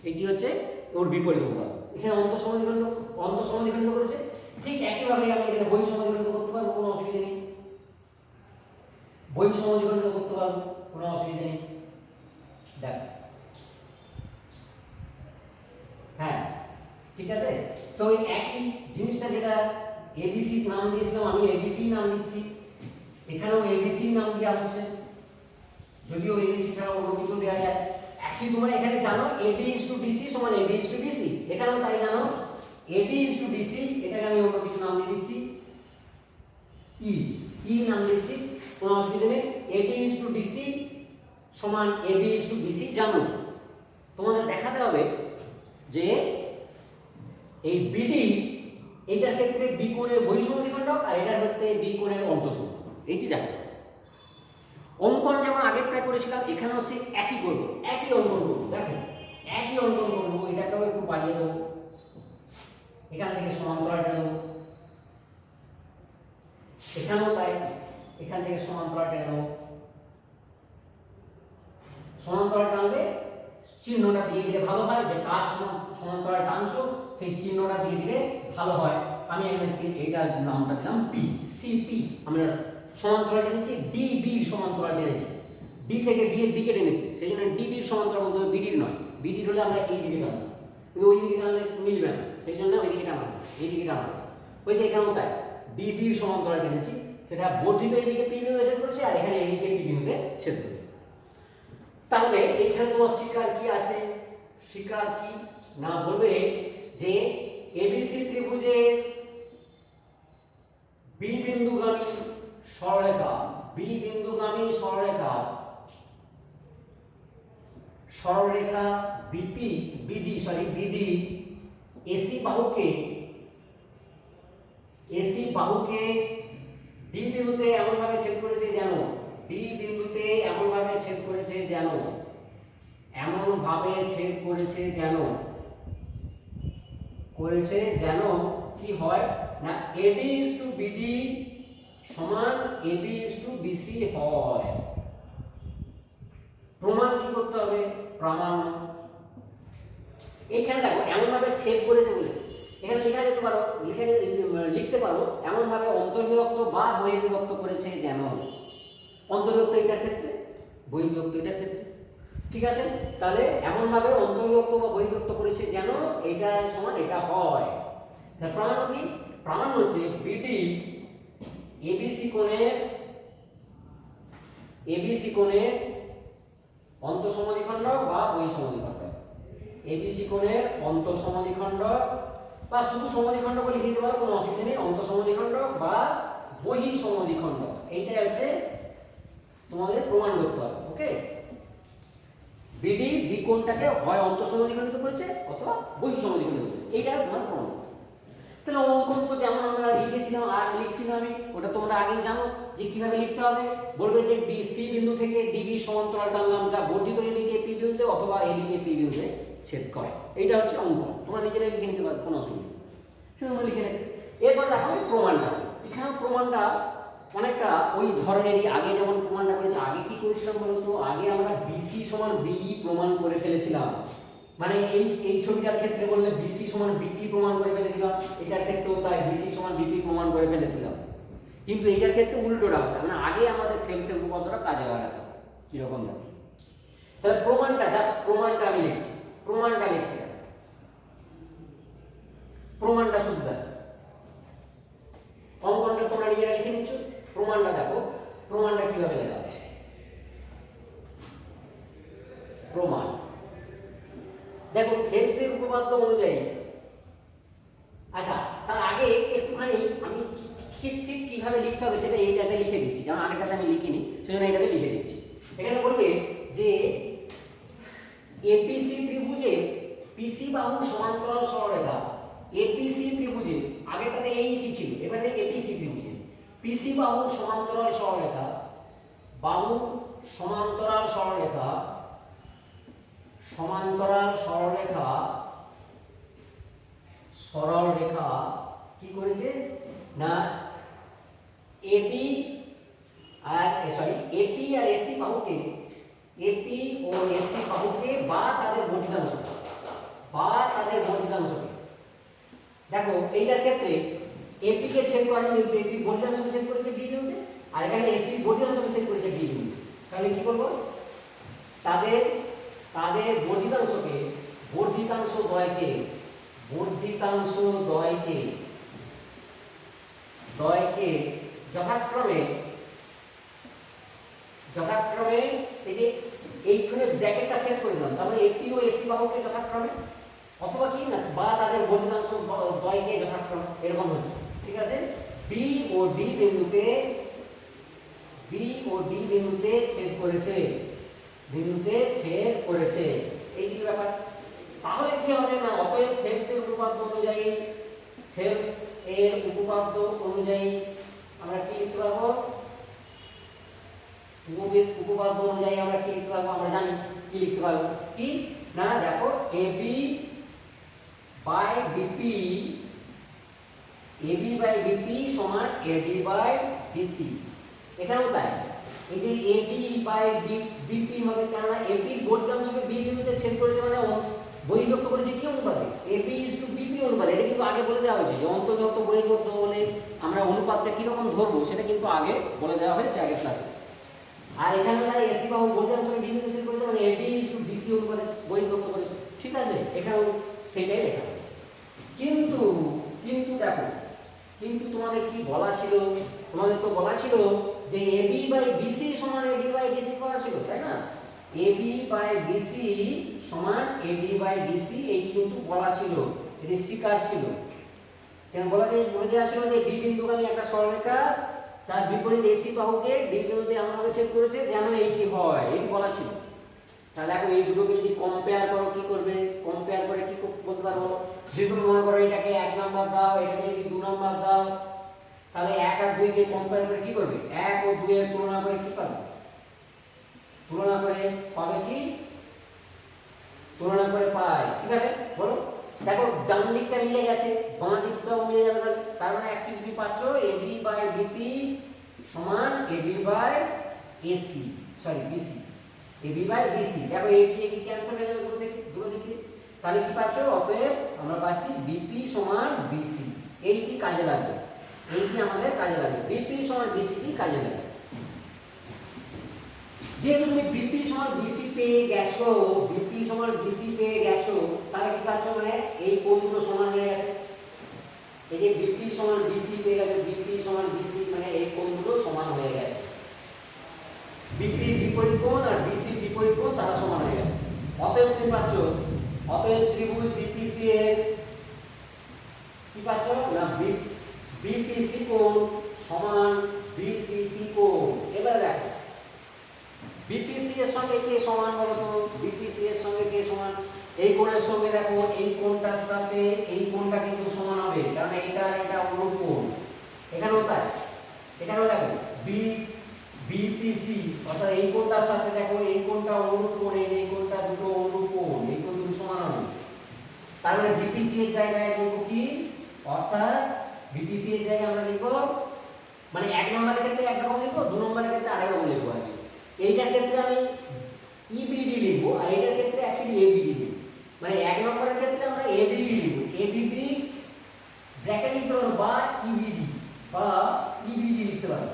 এটি হচ্ছে ওর বিপরীত অনুপাত। এখানে অন্তঃসমদ্বিখণ্ড করেছে, ঠিক একইভাবে আমি এখানে বহিঃসমদ্বিখণ্ড করতে পারবো, কোনো অসুবিধা নেই। বহিঃসমদ্বিখণ্ড করতে পারবো, কোনো অসুবিধা নেই। দেখ, হ্যাঁ ঠিক আছে। তো ওই একই জিনিসটা যেটা এবিসি নাম দিয়েছিলাম, আমি এবিসি নাম দিচ্ছি, এখানেও এবিসি নাম দেওয়া হচ্ছে, যদিও এবিসি ছাড়া অন্য কিছু দেওয়া যায়। একই তোমরা এখানে জানো এডি ইজ টু ডিসি সমান এডি ইজ টু ডিসি, এখানেও তাই জানো এডি ইজ টু ডিসি, এটাকে আমি অন্য কিছু নাম দিয়ে দিচ্ছি, ই নাম দিচ্ছি, কোনো অসুবিধা নেই। এডি ইজ টু ডিসি সমান এবি ইজ টু ডিসি জানো। তোমাদের দেখাতে হবে যে এই বিডি, এইটার ক্ষেত্রে বি কোণের বহিঃসমদ্বিখণ্ড আর এটার ক্ষেত্রে বি কোণের অন্তঃসমদ্বিখণ্ড, এইটি দেখো। অঙ্কন যেমন আগেরটাই করেছিলাম, এখানেও সে একই করবো, একই অঙ্কন করবো, দেখো একই অঙ্কন করবো। এটাকেও একটু বাড়িয়ে দেবো, এখান থেকে সমান্তরালটা নেবো, এখানেও তাই, এখান থেকে সমান্তরালটা নেবো। সমান্তরাল টানলে চিহ্নটা দিয়ে দিলে ভালো হয়, যে কার সমান্তরাল টানছো সেই চিহ্নটা দিয়ে দিলে ভালো হয়। আমি এখানে এইটার নামটা দিলাম পি, সিপি। আমরা সমান্তরাল টেনেছি, ডিবির সমান্তরাল টেনেছি, ডি থেকে বি এর দিকে টেনেছি, সেই জন্য ডিবির সমান্তরাল বলতে হবে, বিডির নয়। বিডির হলে আমরা এই দিকে টানবো, কিন্তু ওই দিকে টানলে মিলবে না, সেই জন্য ওই দিকে টানা, এই দিকে টানা হয়েছে। ওই যে এখানেও তাই, ডিবির সমান্তরাল টেনেছি, সেটা বর্ধিত এইদিকে পি বিন্দুতে ছেদ করেছে আর এখানে এইদিকে পি বিন্দুতে ছেদ করেছে। তাহলে এইখানে তোমার শিকার কি আছে? শিকার কি না বলবে যে এবিসি ত্রিভুজের বি বিন্দুগামী সরলরেখা, বি বিন্দুগামী সরলরেখা বিপি বিডি বিডি এসি বাহুকে ডি বিন্দুতে এমন ভাবে ছেদ করেছে যেন, ডি বিন্দুতে এমন ভাবে ছেদ করেছে যেন, এমন ভাবে ছেদ করেছে যেন, কি হয় না এডি ইজ টু বিডি সমান এবি ইজ টু বিসি হয়। প্রমাণ কি করতে হবে? প্রামাণ্য। এইখানে দেখো এমনভাবে ছেদ করেছে বলেছে, এখানে লেখা যেতে পারো, লিখতে পারো এমনভাবে অন্তর্বিভক্ত বা বহির্বিভক্ত করেছে যেন, অন্তর্বিভক্ত এটার ক্ষেত্রে, বহির্বিভক্ত এটার ক্ষেত্রে, ঠিক আছে? তাহলে এমনভাবে অন্তর্বিভক্ত বা বহির্বিভক্ত করেছে যেন এটা সমান এটা হয়। তার প্রমাণ কি? প্রমাণ হচ্ছে বিডি এবিসি কোণের অন্তঃসমদ্বিখণ্ড বা বহিঃসমদ্বিখণ্ড, এবিসি কোণের অন্তঃসমদ্বিখণ্ড বা শুধু সমদ্বিখণ্ড বলে লিখে দিতে পারো, কোনো অসুবিধা নেই, অন্তঃসমদ্বিখণ্ড বা বহিঃসমদ্বিখণ্ড, এইটাই হচ্ছে তোমাদের প্রমাণ করতে হবে। ওকে, বিডি বি কোণটাকে হয় অন্তঃসমদ্বিখণ্ডিত করেছে অথবা বহিঃসমদ্বিখণ্ডিত করেছে, এইটা তোমার প্রমাণ করতে হবে। তাহলে অঙ্কন তো যেমন আমরা লিখেছিলাম আর লিখছিলাম আমি, ওটা তোমরা আগেই জানো যে কিভাবে লিখতে হবে। বলবে যে ডি সি বিন্দু থেকে ডিবি সমান্তরাল টানলাম যা বর্ধিত এবিকে পি বিন্দুতে অথবা এবিকে পি বিন্দুতে ছেদ করে, এইটা হচ্ছে অঙ্কন। তোমরা নিজেরাই লিখে নিতে পারো, কোনো অসুবিধা নেই, সেটা তোমরা লিখে নেবে। এরপর দেখো আমি প্রমাণটা, এখানেও প্রমাণটা অনেকটা ওই ধরনেরই, আগে যেমন প্রমাণটা করেছি। আগে কি করেছিলাম বলতো, আগে আমরা বিসি সমান বিই প্রমাণ করে ফেলেছিলাম, মানে এই ছবিটার ক্ষেত্রে বললে বিসি সমান বিপি প্রমাণ করে ফেলেছিলাম, এটার ক্ষেত্রেও তাই বিসি সমান বিপি প্রমাণ করে ফেলেছিলাম। কিন্তু এইটার ক্ষেত্রে উল্টোটা হবে, মানে আগে আমাদের থেলসের উপপাদ্যটা কাজে লাগাতে হবে। কিরকম দেখো, তাহলে প্রমাণটা, জাস্ট প্রমাণটা আমি লিখছি, প্রমাণটা লিখছি, প্রমাণটা শুধু দেখো, অঙ্কনটা তোমরা নিজেরা লিখে নিচ্ছ, প্রমাণটা দেখো, প্রমাণটা কিভাবে লেখা হবে। প্রমাণ দেখো থেলসের উপপাদ্য অনুযায়ী, আচ্ছা তার আগে একটুখানি আমি ঠিক কিভাবে লিখতে হবে সেটা এইটাতে লিখে দিচ্ছি, যেমন আগেরটাতে আমি লিখিনি, সেজন্য এইটাতে লিখে দিচ্ছি। এখানে বলবে যে এপিসি ত্রিভুজে পিসি বাহু সমান্তরাল সরলরেখা, এপিসি ত্রিভুজে, আগেরটাতে এইসি ছিল, এবারে এপিসি ত্রিভুজে পিসি বাহু সমান্তরাল সরলরেখা, বাহু সমান্তরাল সরলরেখা, সমান্তরাল সরলরেখা, সরলরেখা কি করেছে না, এপি আর এপি আর এসি বাহুকে, এপি ও এসি বাহুকে বা তাদের বর্ধিতাংশকে, দেখো এইটার ক্ষেত্রে এপি কে ছেদ করে কিন্তু এপি বর্ধিতাংশকে ছেদ করেছে ডি বিন্দুতে, আর এখানে এসি বর্ধিতাংশকে ছেদ করেছে ডি বিন্দুতে। তাহলে কি করব, তাদের বর্ধিতাংশকে, বর্ধিতাংশ দ্বয়কে যথাক্রমে এই যে এইখানে ব্র্যাকেটটা শেষ করে দিলাম, তারপরে এপি ও এসি বাহুকে যথাক্রমে অথবা কি না বা তাদের বর্ধিতাংশ দ্বয়কে যথাক্রমে, এরকম হচ্ছে, ঠিক আছে? বি ও ডি বিন্দুতে ছেদ করেছে, এই কি ব্যাপার। তাহলে কি হবে না, অতএব থেলসের উপপাদ্য অনুযায়ী, আমরা কি লিখতে পারবো, উপপাদ্য অনুযায়ী আমরা কি লিখতে পারবো, আমরা জানি কি লিখতে পারবো, কি না দেখো এবি বাই বিপি সমান এডি বাই ডিসি, এখানেও তাই, এই যে এবি বাই বিপি হবে, কেননা এবি বর্ধিতাংশকে বি বিন্দুতে ছেদ করেছে, মানে বহির্বিভক্ত করেছে কি অনুপাতে, এবি ইজ টু বিপি অনুপাতে। এটা কিন্তু আগে বলে দেওয়া হয়েছে যে অন্তর্বিভক্ত বহির্বিভক্ত হলে আমরা অনুপাতটা কিরকম ধরবো, সেটা কিন্তু আগে বলে দেওয়া হয়েছে আগের ক্লাসে। আর এখানে আমরা এসি বাহু বর্ধিতাংশকে বি বিন্দুতে ছেদ করেছে, মানে এবি ইজ টু ডিসি অনুপাতে বহির্বিভক্ত করেছে, ঠিক আছে? এখানেও সেটাই লেখা হয়েছে। কিন্তু দেখো, কিন্তু তোমাদের কি বলা ছিল, তোমাদের তো বলা ছিল যে এবি বাই বিসি সমান এডি বাই ডিসি করা ছিল, তাই না? এবি বাই বিসি সমান এডি বাই ডিসি, এই কিন্তু বলা ছিল, এটি স্বীকার ছিল। কেন বলে দেওয়া ছিল যে বি বিন্দুগামী একটা সরলরেখা তার বিপরীত এসি বাহুকে ডি বিন্দুতে এমনভাবে ছেদ করেছে যেন এইটি হয়, এটি বলা ছিল। তাহলে এখন এই দুটোকে যদি কম্পেয়ার করো, কি করবে, কম্পেয়ার করে কি বলতে পারবো, যদি তুমি মনে করো এটাকে 1 নাম্বার দাও, এটাকে যদি 2 নাম্বার দাও, তাহলে 1 আর 2 কে কম্পেয়ার করে কি করবে, 1 ও 2 এর তুলনা করে কি পাবে, তুলনা করে পাবে কি, তুলনা করে পাই, কিভাবে বলো? দেখো ডান দিকটা মিলে গেছে, বাম দিকটাও মিলে যাবে, তার মানে অ্যাকচুয়ালি তুমি পাচ্ছ এবি বাই বিপি সমান AB by BC, AB by BC. দেখো এবি ক্যান্সেল হয়ে যাবে দুটো দিকে, তাহলে কি পাচ্ছ? অতএব আমরা পাচ্ছি বিপি সমান বিসি। এইটি কাজে লাগবে, এইটি আমাদের কাজে লাগবে। বিপি সমান বিসি কাজে লাগবে। যেহেতু তুমি বিপি সমান বিসি পেয়ে গেছো, বিপি সমান বিসি পেয়ে গেছো, তাহলে কি পাচ্ছ? মানে এই কোণ দুটো সমান হয়ে গেছে। এই যে বিপি সমান বিসি পেয়ে গেছে, বিপি সমান বিসি মানে এই কোণ দুটো সমান হয়ে গেছে। বিপি বিপরীত কোণ আর বিসি বিপরীত কোণ তারা সমান হয়ে গেছে। অতএব তুমি পাচ্ছ, অতএব ত্রিভুজ বিপিসি এর কি পাচ্ছ না বিপিসি কোণ সমান বিসিপি কোণ। এবার দেখো বিপিসি এর সঙ্গে কে সমান বলো তো? বিপিসি এর সঙ্গে কে সমান? এই কোণের সঙ্গে দেখো এই কোণটার সাথে এই কোণটা কিন্তু সমান হবে, কারণ এটা এটা অনুরূপ কোণ। এখানেও তাই, এখানেও দেখো বিপিসি অর্থাৎ এই কোণটার সাথে দেখো এই কোণটা অনুরূপ কোণ, এই কোণটা দুটো অনুরূপ কোণ, এই কোণ দুটো সমান হবে। তার মানে বিপিসি এর জায়গায় লিখব কি? অর্থাৎ বিপিসি এর জায়গায় আমরা লিখব মানে এক নম্বরের ক্ষেত্রে একরকম লিখব, দু নম্বরের ক্ষেত্রে আরেক রকম লিখব। আছে এইটার ক্ষেত্রে আমি ইবিডি লিখব আর এটার ক্ষেত্রে অ্যাকচুয়ালি এবিডি লিখব। মানে এক নম্বরের ক্ষেত্রে আমরা এবিডি লিখব, এবিডি ব্র্যাকেট লিখতে পারো বা ইবিডি লিখতে পারো,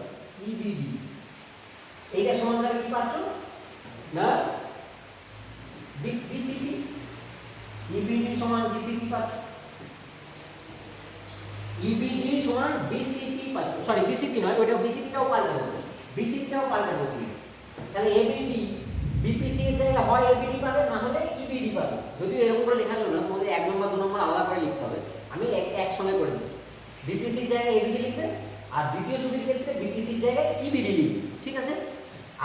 ইবিডি। এইটা সমান তাহলে কি পাচ্ছ না বিসিপি, ইবিডি সমান বিসিপি পাচ্ছ, ইবিডি সমান বিসিপি পাচ্ছ। সরি বিসিপি নয়, ওইটা বিসিপিটাও পাল্টে দেবো, বিসিপিটাও পাল্টে দেবো তুমি। তাহলে এবিডি বিপিসি এর জায়গায় হয় এবিডি পাবে, না হলে ইবিডি পাবে। যদিও এরকম করে লেখা যাবে না, তোমাদের এক নম্বর দু নম্বর আলাদা করে লিখতে হবে। আমি একসঙ্গে করে দিচ্ছি। বিপিসির জায়গায় এবিডি লিখবে আর দ্বিতীয় ছবির ক্ষেত্রে বিপিসির জায়গায় ইবিডি লিখবে, ঠিক আছে?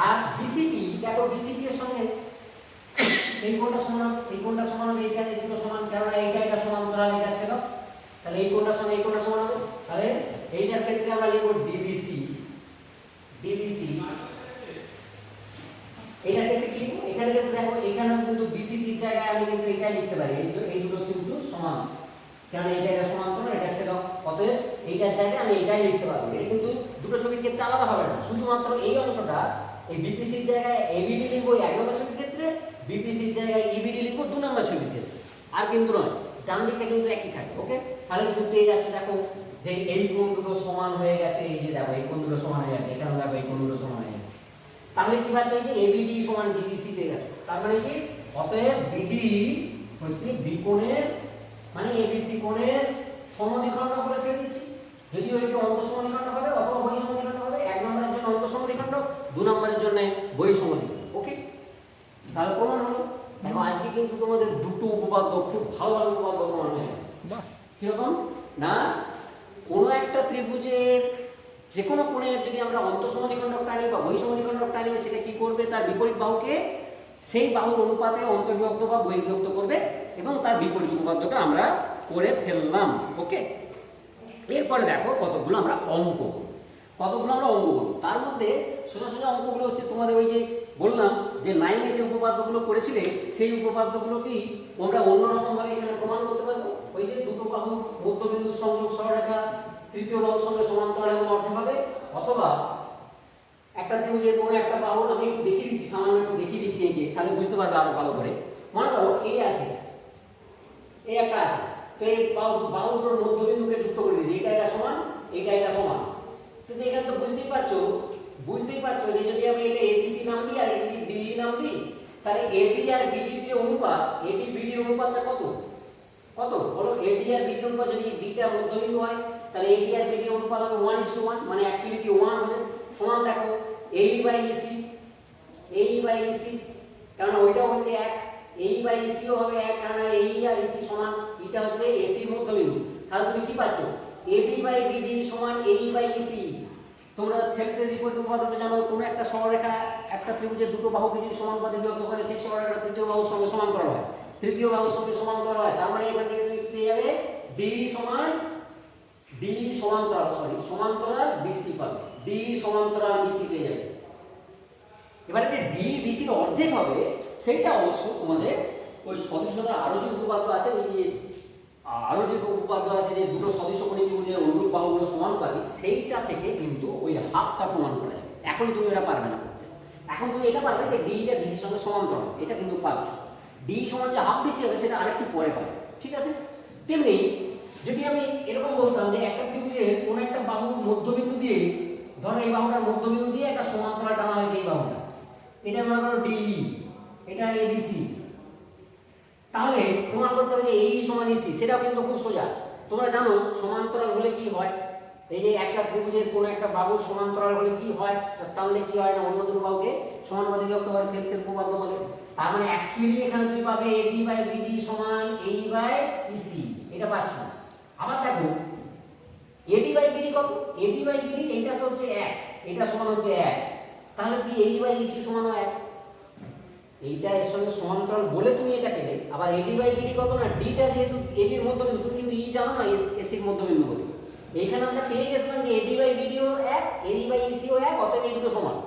আর বিসিপি দেখো, বিসিপি এর সঙ্গে এই কোণটা সমান, এই কোণটা সমান হবে, এইটা এই দুটো সমান, কারণ এইটা এটা সমান্তরাল এটা ছিল। তাহলে এই কোণটা সমান এই কোণটা সমান হবে। তাহলে এইটার ক্ষেত্রে আমরা লিখব ডিবিসি, ডিবিসি। এটার ক্ষেত্রে কি লিখব? এখানে ক্ষেত্রে দেখো এখানেও কিন্তু বিসিপির জায়গায় আমি কিন্তু এটাই লিখতে পারি, এই দুটো কিন্তু সমান, কারণ এইটা এটা সমান্তরাল এটা ছিল। অতএব এইটার জায়গায় আমি এটাই লিখতে পারবো। এটা কিন্তু দুটো ছবির ক্ষেত্রে আলাদা হবে না, শুধুমাত্র এই অংশটা এই বিপিসির জায়গায় এবিডি লিখবো এক নম্বর ছবির ক্ষেত্রে, বিপিসির জায়গায় ইবিডি লিখবো দু নম্বর ছবির ক্ষেত্রে, আর কিন্তু নয়। ডান দিকটা কিন্তু একই থাকে। ওকে, তাহলে কিন্তু পেয়ে যাচ্ছে দেখো যে এই কোণ দুটো সমান হয়ে গেছে। এই যে দেখো এই কোণ দুটো সমান হয়ে গেছে, এখানে দেখো এই কোণ দুটো সমান হয়ে গেছে। তাহলে কি পাচ্ছ? এই যে এবিডি সমান ডিবিসি পেয়ে গেছে। তার মানে কি? অতএব বিডি হচ্ছে বি কোণের মানে এবিসি কোণের সমদ্বিখণ্ড করে ছেড়ে দিচ্ছি। যদিও এটি অন্তঃসমদ্বিখণ্ড হবে অথবা বহিঃসমদ্বিখণ্ড হবে। এক নম্বরের জন্য অন্তঃসমদ্বিখণ্ড, দু নম্বরের জন্য বহিঃসমদ্বিখণ্ড। ওকে, তাহলে প্রমাণ হলো। দেখো আজকে কিন্তু তোমাদের দুটো উপপাদ্য খুব ভালো ভালো উপপাদ্য প্রমাণ হয়ে গেল। বাহ, কিরকম না কোনো একটা ত্রিভুজের যে কোনো কোণের যদি আমরা অন্তঃসমদ্বিখণ্ডক টানি বা বহিঃসমদ্বিখণ্ডক টানি, সেটা কি করবে? তার বিপরীত বাহুকে সেই বাহুর অনুপাতে অন্তর্বিভক্ত বা বহির্বিভক্ত করবে, এবং তার বিপরীত উপপাদ্যটা আমরা করে ফেললাম। ওকে, এরপরে দেখো কতগুলো আমরা অঙ্ক করব, কতগুলো আমরা অঙ্ক করব। তার মধ্যে সোজা সোজা অঙ্কগুলো হচ্ছে তোমাদের ওই যে বললাম যে লাইনে যে উপপাদ্যগুলো করেছিলে সেই উপপাদ্যগুলোকেই তোমরা অন্যরকমভাবে এখানে প্রমাণ করতে পারবো। ওই যে দুটো বাহু মধ্যবিন্দু সংযোগ সরলরেখা তৃতীয় বাহুর সঙ্গে সমান্তরাল এবং অর্ধেক হবে, অথবা একটা ত্রিভুজের কোনো একটা বাহু, আমি একটু দেখিয়ে দিচ্ছি, সামান্য একটু দেখিয়ে দিচ্ছি এঁকে, তাহলে বুঝতে পারবে আরো ভালো করে। মনে করো এই আছে, এই একটা আছে, তো এই বাহু দুটোর মধ্যবিন্দুকে যুক্ত করে দিয়েছি, এইটা এটা সমান, এইটা এটা সমান। তো এখানে তো বুঝতেই পারছো যে যদি আমি এটা এবিসি নাম দিই আর এটা যদি বিডি নাম দিই, তাহলে এডি আর বিডির যে অনুপাত, এডি বিডির অনুপাতটা কত কত বলো? এডি আর বিডির অনুপাত যদি বিটা মধ্যবিন্দু হয়, তাহলে এডি আর বিডির অনুপাত হবে 1:1, মানে অ্যাকচুয়ালি কি 1 হবে। সমান দেখো এই/ইসি, কারণ ওইটা হচ্ছে 1, এই/ইসিও হবে 1, কারণ এই আর ইসি সমান, এটা হচ্ছে এসি মধ্যবিন্দু। তাহলে তুমি কি পাচ্ছ? এডি/বিডি সমান এই/ইসি। তোমরা থেলসের বিপরীত উপপাদ্য জানো, কোনো একটা সরলরেখা একটা ত্রিভুজের দুটো বাহুকে যদি সমানুপাতে বিভক্ত করে, সেই সরলরেখা তৃতীয় বাহুর সঙ্গে সমান্তরাল হয়, তৃতীয় বাহুর সঙ্গে সমান্তরাল হয়। তার মানে এখান থেকে তুমি পেয়ে যাবে সমান্তরাল বিসি পাবে, ডি সমান্তরাল বিসি পেয়ে যাবে। এবারে যে ডি বিসির অর্ধেক হবে, সেইটা অবশ্য তোমাদের ওই সদৃশতার আরো যে উপপাদ্য আছে, ওই যে আরো যে উপপাদ্য আছে যে দুটো সদৃশকোণী ত্রিভুজের অনুরূপ বাহুগুলো সমানুপাতি, সেইটা থেকে কিন্তু ওই হাফটা প্রমাণ করা যাবে। এখন তুমি এটা পারবে না করতে, এখন তুমি এটা পারবে যে ডিটা বিসির সঙ্গে সমান্তরাল, এটা কিন্তু পারছো। ডি সমান যে হাফ বিসি হবে সেটা আরেকটু পরে পাবে, ঠিক আছে? তেমনি যদি আমি এরকম বলতাম যে একটা ত্রিভুজের কোন একটা বাহুর মধ্যবিন্দু দিয়ে, ধরো এই বাহুটার মধ্যবিন্দু দিয়ে একটা সমান্তরাল টানা হয়েছে এই বাহুটা, এটা মনে করো ডিই, এটা এবিসি, তাহলে প্রমাণ করতে হবে যে এই সমান ইসি, সেটাও কিন্তু খুব সোজা। তোমরা জানো সমান্তরাল হলে কি হয়, এই যে একটা ত্রিভুজের কোন একটা বাহুর সমান্তরাল হলে কি হয়, টানলে কি হয় না অন্য দুটো বাহুকে সমানুপাতিক বিভক্ত করে থেলসের উপপাদ্য বলে। তার মানে অ্যাকচুয়ালি এখানে তুমি পাবে এডি বাই বিডি সমান এই বাই ইসি, এটা পাচ্ছ। আবার দেখো এডি বাই বিডি কত, এডি বাই বিডি এইটা তো হচ্ছে 1, এটা সমান হচ্ছে 1, তাহলে কি এই বাই ইসি সমান 1, এইটা এর সঙ্গে সমান্তরাল বলে তুমি এটা পেলে। আবার এডি বাই বিডি কত না, ডিটা যেহেতু এবি এর মধ্যবিন্দু, তুমি কিন্তু ই জানো না এসি এর মধ্যবিন্দু বলে, এইখানে আমরা পেয়ে গেছিলাম যে এডি বাই বিডিও 1, এডি বাই ইসিও 1, অতএব এই দুটো সমান।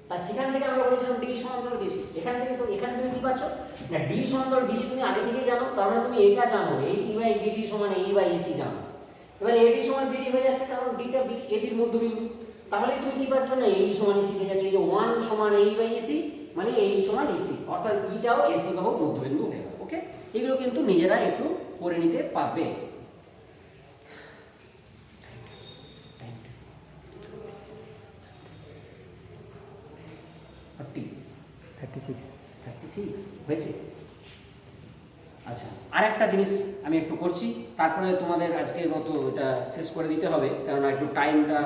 তাই সেখান থেকে আমরা বলেছিলাম ডি সমান্তরাল বিসি, এখান থেকে তো এখানে তুমি কি পাচ্ছ না ডি সমান্তরাল বিসি তুমি আগে থেকেই জানো, তার মানে তুমি এটা জানো এডি বাই বিডি সমান এই বাই ইসি জানো। এবার এডি সমান বিডি হয়ে যাচ্ছে কারণ ডিটা এডির মধ্যবিন্দু, তাহলে তুমি কি পাচ্ছ না এই সমান ইসি হয়ে যাচ্ছে, এই যে 1 সমান এই বাই ইসি মানে এই সমান ইসি, অর্থাৎ ইটাও এসি বাহুর মধ্যবিন্দু হয়ে গেল। ওকে, এগুলো কিন্তু নিজেরা একটু করে নিতে পারবে। হয়েছে। আচ্ছা, আর একটা জিনিস আমি একটু করছি, তারপরে তোমাদের আজকের মতো এটা শেষ করে দিতে হবে, কারণ একটু টাইমটা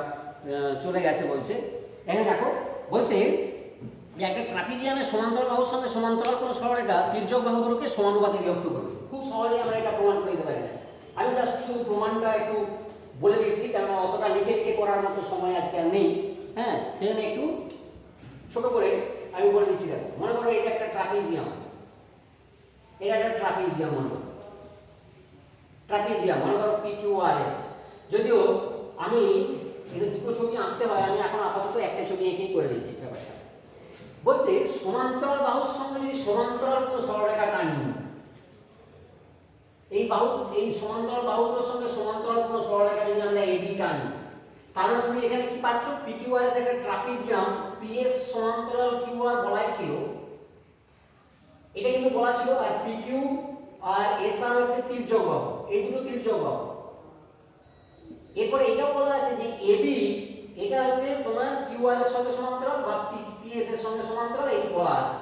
চলে গেছে বলছে। এখানে দেখো বলছে যে একটা ট্রাপিজিয়ামের সমান্তরাল বাহুর সঙ্গে সমান্তরাল কোনো সরলরেখা তির্যক বাহুগুলোকে সমানুপাতে বিভক্ত করবে। খুব সহজেই আমরা এটা প্রমাণ করে দিতে পারি না, আমি জাস্ট শুধু প্রমাণটা একটু বলে দিচ্ছি, কারণ অতটা লিখে লিখে করার মতো সময় আজকে আর নেই। হ্যাঁ, সেজন্য একটু ছোট করে আমি বলে দিচ্ছি। দেখো মনে করো এটা একটা ট্রাপিজিয়াম, এটা একটা ট্রাপিজিয়াম মনে করো, ট্রাপিজিয়াম মনে করো PQRS। যদিও আমি এটা দুটো ছবি আঁকতে হয়, আমি এখন আপাতত একটা ছবি এঁকেই করে দিচ্ছি ব্যাপারটা। বলছে সমান্তরাল বাহুর সঙ্গে যদি সমান্তরাল কোনো সরলরেখা টানি, এই বাহু এই সমান্তরাল বাহুগুলোর সঙ্গে সমান্তরাল কোনো সরলরেখা যদি আমরা এবি টানি, তাহলে তুমি এখানে কি পাচ্ছ PQRS একটা ট্রাপিজিয়াম, PS সমান্তরাল QR বলাই ছিল, এটা কিন্তু বলা ছিল, আর PQ আর SR হচ্ছে তির্যক বাহু, এই দুটো তির্যক বাহু। এরপরে এটাও বলা আছে যে AB এটা হচ্ছে তোমার QR এর সঙ্গে সমান্তরাল বা PS এর সঙ্গে সমান্তরাল, এটি বলা আছে।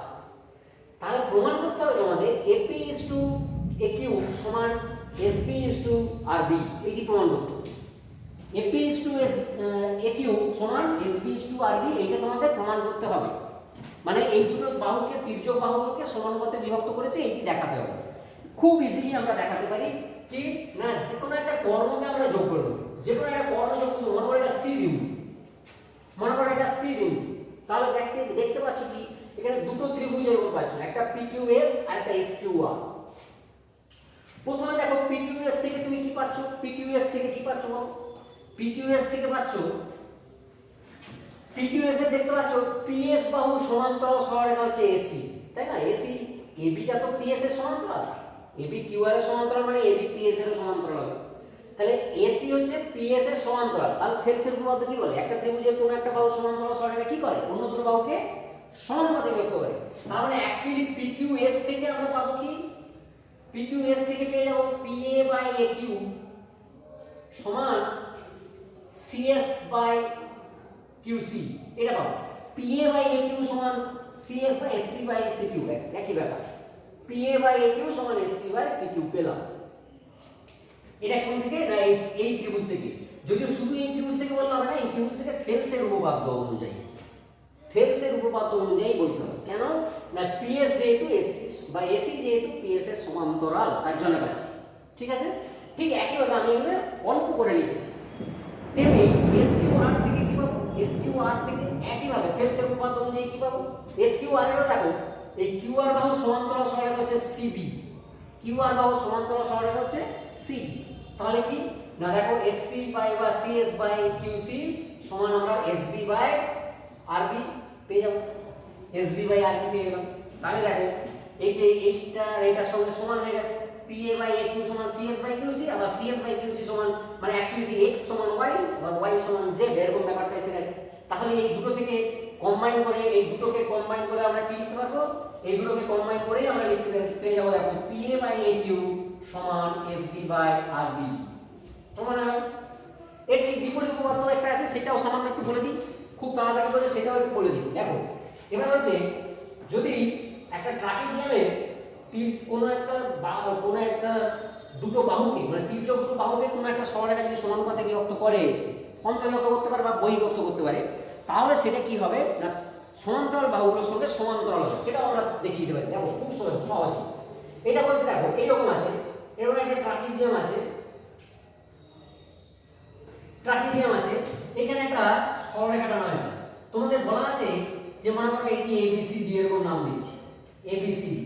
তাহলে প্রমাণ করতে হবে তোমাদের AP AQ সমান SB RB, এটি প্রমাণ করতে হবে। AP AQ সমান SB RB, এইটা তোমাদের প্রমাণ করতে হবে। মানে এই দুটো বাহুকে তির্যক বাহুগুলোকে সমানুপাতে বিভক্ত করেছে, এটি দেখাতে হবে। খুব ইজিলি আমরা দেখাতে পারি কি না, যে কোনো একটা কর্ণকে আমরা যোগ করে দেবো, যে কোনো একটা কর্ণ যোগ করে দেবো। মনে করো এটা সি বিন্দু, মনে করো এটা সি বিন্দু, তাহলে দেখতে পাচ্ছ কি এখানে দুটো ত্রিভুজের উপর পাচ্ছ, একটা PQS আর একটা SQR। প্রথমে দেখো PQS থেকে তুমি কি পাচ্ছ, PQS থেকে কি পাচ্ছ বলো, PQS থেকে পাচ্ছ, PQS এ দেখতে পাচ্ছ PS বাহু সমান্তরাল সরলরেখা হচ্ছে AC, তাই না? AC AB টা তো PS এর সমান্তরাল, AB QR এর সমান্তরাল মানে AB PS এর সমান্তরাল হবে। তাহলে AC হচ্ছে PS এর সমান্তরাল, তাহলে থেলসের উপপাদ্য কি বলে, একটা ত্রিভুজের কোনো একটা বাহু সমান্তরাল সরলরেখা কি করে, অন্য দুটো বাহুকে সমানুপাতে বিভক্ত করে। তার মানে অ্যাকচুয়ালি PQS থেকে আমরা পাবো কি, PQS থেকে পেয়ে যাব PA বাই AQ সমান CS বাই QC, এটা পাবো। PA বাই AQ সমান CS by SC by CQ, একই ব্যাপার। PA বাই AQ সমান SC বাই CQ পেলাম। এটা কোন থেকে না, এই ত্রিভুজ থেকে। যদিও শুধু এই ত্রিভুজ থেকে বললাম না, এই ত্রিভুজ থেকে থেলসের উপপাদ্য অনুযায়ী, থেলসের উপপাদ্য অনুযায়ী বলতে হবে। কেন না, PS যেহেতু SC বা AC যেহেতু PS এর সমান্তরাল, তার জন্য পাচ্ছি। ঠিক আছে, ঠিক একইভাবে আমি এখানে অল্প করে লিখেছি। তেমনি SQR থেকে কি পাবো, SQR থেকে একইভাবে থেলসের উপপাদ্য অনুযায়ী কি পাবো, SQR এরও দেখো এই QR বাহু সমান্তরাল সরলরেখা হচ্ছে CB, QR বাহু সমান্তরাল সরলরেখা হচ্ছে C। তাহলে কি না, দেখো SC বাই বা CS বাই QC সমান আমরা SB বাই RB পেয়ে যাব, SB বাই RB পেয়ে গেলাম। তাহলে দেখো এই যে এইটার সঙ্গে সমান হয়ে গেছে, PA বাই AQ সমান CS বাই QC, আবার CS বাই QC সমান মানে অ্যাকচুয়ালি X সমান Y বা Y সমান Z, এরকম ব্যাপারটা এসে গেছে। তাহলে এই দুটো থেকে কম্বাইন করে, এই দুটোকে কম্বাইন করে আমরা কি লিখতে পারবো? এই দুটোকে কম্বাইন করে আমরা লিখতে পেরে যাবো দেখো PA বাই AQ সমান SB বাই RB। তোমার এর ঠিক বিপরীত উপপাদ্য একটা আছে, সেটাও সামান্য একটু বলে দিই, খুব তাড়াতাড়ি করে সেটাও একটু বলে দিচ্ছি। দেখো এবার হচ্ছে যদি একটা ট্রাপিজিয়ামে কোনো একটা দুটো বাহুকে মানে তির্যক দুটো বাহুকে কোনো একটা সরলরেখা যদি সমানুপাতে বিভক্ত করে, অন্তর্বিভক্ত করতে পারে বা বহির্বিভক্ত করতে পারে, তাহলে সেটা কি হবে না সমান্তরাল বাহুগুলোর সঙ্গে সমান্তরাল হবে। সেটাও আমরা দেখিয়ে দিতে পারি। দেখো খুব সহজ। এটা বলছে দেখো এইরকম আছে, এরকম একটা ট্রাপিজিয়াম আছে, এখানে একটা সরলরেখা টানা আছে। তোমাদের বলা আছে যে মনে করো এটি ABCD এরকম নাম দিয়েছি ABCD।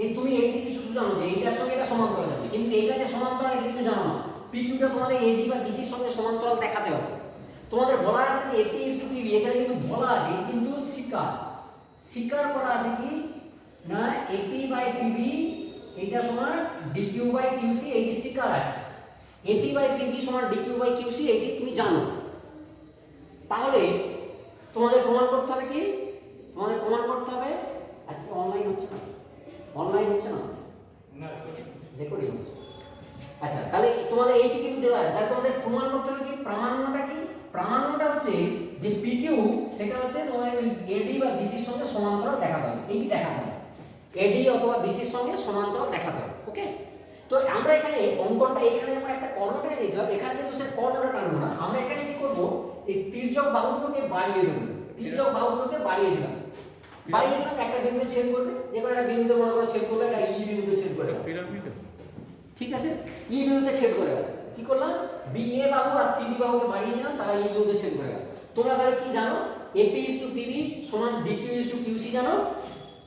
এই তুমি এইটি কি শুধু জানো যে এইটার সঙ্গে এটা সমান্তরাল আছে, কিন্তু এইটা যে সমান্তরাল এটা কিন্তু জানো না। PQটা তোমাদের AD বা BC এর সঙ্গে সমান্তরাল দেখাতে হবে। তোমাদের বলা আছে যে AP PB, এখানে কিন্তু বলা আছে কিন্তু স্বীকার করা আছে কি না AP বাই PB এটা সমান DQ বাই QC, এইটি স্বীকার আছে। AP বাই PB সমান DQ বাই QC এইটি তুমি জানো। তাহলে তোমাদের প্রমাণ করতে হবে কি? তোমাদের প্রমাণ করতে হবে, আজকে অনলাইন হচ্ছে না রেকর্ডিং হচ্ছে। আচ্ছা তাহলে তোমাদের এইটি কিন্তু দেওয়া আছে, তাহলে তোমাদের প্রমাণ করতে হবে কি? প্রামাণ্যটা কি? প্রামাণ্যটা হচ্ছে যে PQ সেটা হচ্ছে তোমার ওই AD বা BC এর সঙ্গে সমান্তরাল দেখাতে হবে। এইটি দেখাতে হবে AD অথবা BC এর সঙ্গে সমান্তরাল দেখাতে হবে। ওকে, তো আমরা এখানে অঙ্কনটা এখানে আমরা একটা কর্ণ কেটে দিয়েছিলাম, এখানে কিন্তু সে কর্ণটা টানবো না, আমরা এখানে কি করব এই তির্যক বাহুগুলোকে বাড়িয়ে দেব। তির্যক বাহুগুলোকে বাড়িয়ে দিলাম একটা বিন্দুতে ছেদ করবে, যেকোনো একটা বিন্দুতে মনে করো ছেদ করলে একটা ই বিন্দুতে ছেদ করে পিরামিড, ঠিক আছে, ই বিন্দুতে ছেদ করে গেল। কি করলাম? BA বাহু আর CD বাহুকে বাড়িয়ে দিলাম, তারা ই বিন্দুতে ছেদ করে গেল। তোমরা তাহলে কি জানো? AP PB সমান DQ QC জানো।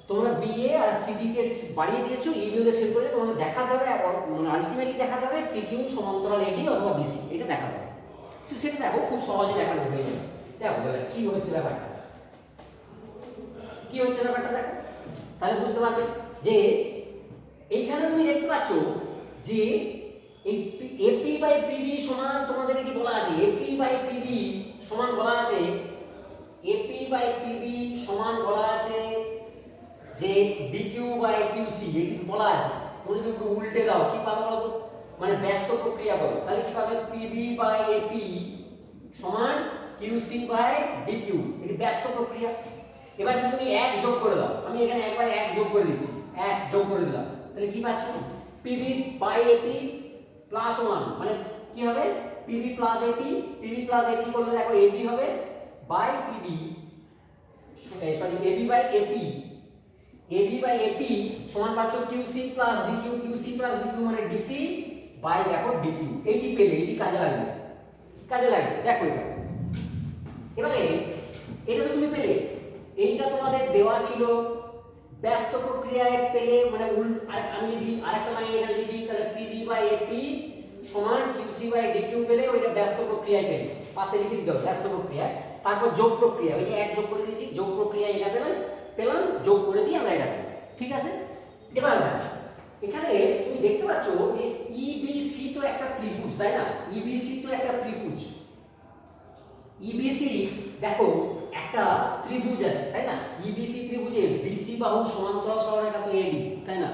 তোমরা BA আর CD কে বাড়িয়ে দিয়েছো, ই বিন্দুতে ছেদ করে, তোমাদের দেখাতে হবে মানে আলটিমেটলি দেখাতে হবে PQ সমান্তরাল AD অথবা BC, এটা দেখাতে হবে। তো সেটা দেখো খুব সহজে দেখানো হয়ে যাবে। দেখো কি হচ্ছে ব্যাপারটা, দেখো তাহলে বুঝতে পারবে যে এইখানে তুমি দেখতে পাচ্ছ যে এই AP বাই PB সমান তোমাদের কি বলা আছে? AP বাই PB সমান বলা আছে যে DQ বাই QC, এই কিন্তু বলা আছে। তুমি যদি একটু উল্টে দাও কি পাবে বলো তো? মানে ব্যস্ত প্রক্রিয়া পাবে। তাহলে কি পাবে? PB বাই AP সমান QC বাই DQ, এটি ব্যস্ত প্রক্রিয়া। এবার যদি তুমি 1 যোগ করে দাও, আমি এখানে একবার 1 যোগ করে দিচ্ছি, 1 যোগ করে দিলাম, তাহলে কি পাচ্ছ? PB বাই AP প্লাস 1 মানে কি হবে? PB প্লাস AP করলে দেখো AB হবে by PB, sorry AB by AP সমান পাচ্ছ QC প্লাস DQ মানে DC বাই দেখো DQ। এইটি পেলে এইটি কাজে লাগবে দেখো এটা। এবারে এটা তো তুমি পেলে, এইটা তোমাদের দেওয়া ছিল ব্যস্ত প্রক্রিয়ায় পেলে, মানে আমি যদি আরেকটা লাইন এখানে লিখি তাহলে PB বাই AP সমান QC বাই DQ পেলে, ওইটা ব্যস্ত প্রক্রিয়ায় পেলে পাশে লিখে দিতে হবে ব্যস্ত প্রক্রিয়া। তারপর যোগ প্রক্রিয়া, ওই যে 1 যোগ করে দিয়েছি, যোগ প্রক্রিয়া এটা পেলাম যোগ করে দিয়ে আমরা এটা পেলাম, ঠিক আছে। এবার এখানে তুমি দেখতে পাচ্ছ যে EBC তো একটা ত্রিভুজ, তাই না? EBC দেখো একটা ত্রিভুজ আছে, তাই না? EBC ত্রিভুজে BC বাহু সমান্তরাল সরলরেখা তো AD, তাই না?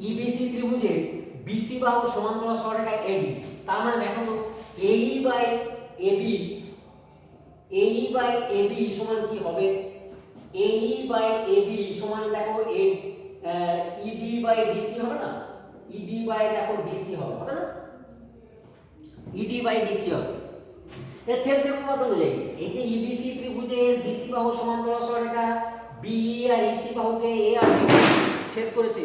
EBC ত্রিভুজে BC বাহু সমান্তরাল সরলরেখা AD, তার মানে দেখো তো AE বাই AB সমান কি হবে? AE বাই AB সমান দেখো ED বাই DC হবে না? ED বাই দেখো DC হবে না? ED বাই DC হবে। এটা থেলসের উপপাদ্য অনুযায়ী এই যে EBC ত্রিভুজের BC বাহু সমান্তরাল সরলরেখা BE R EC বাহুকে A R D ছেদ করেছে,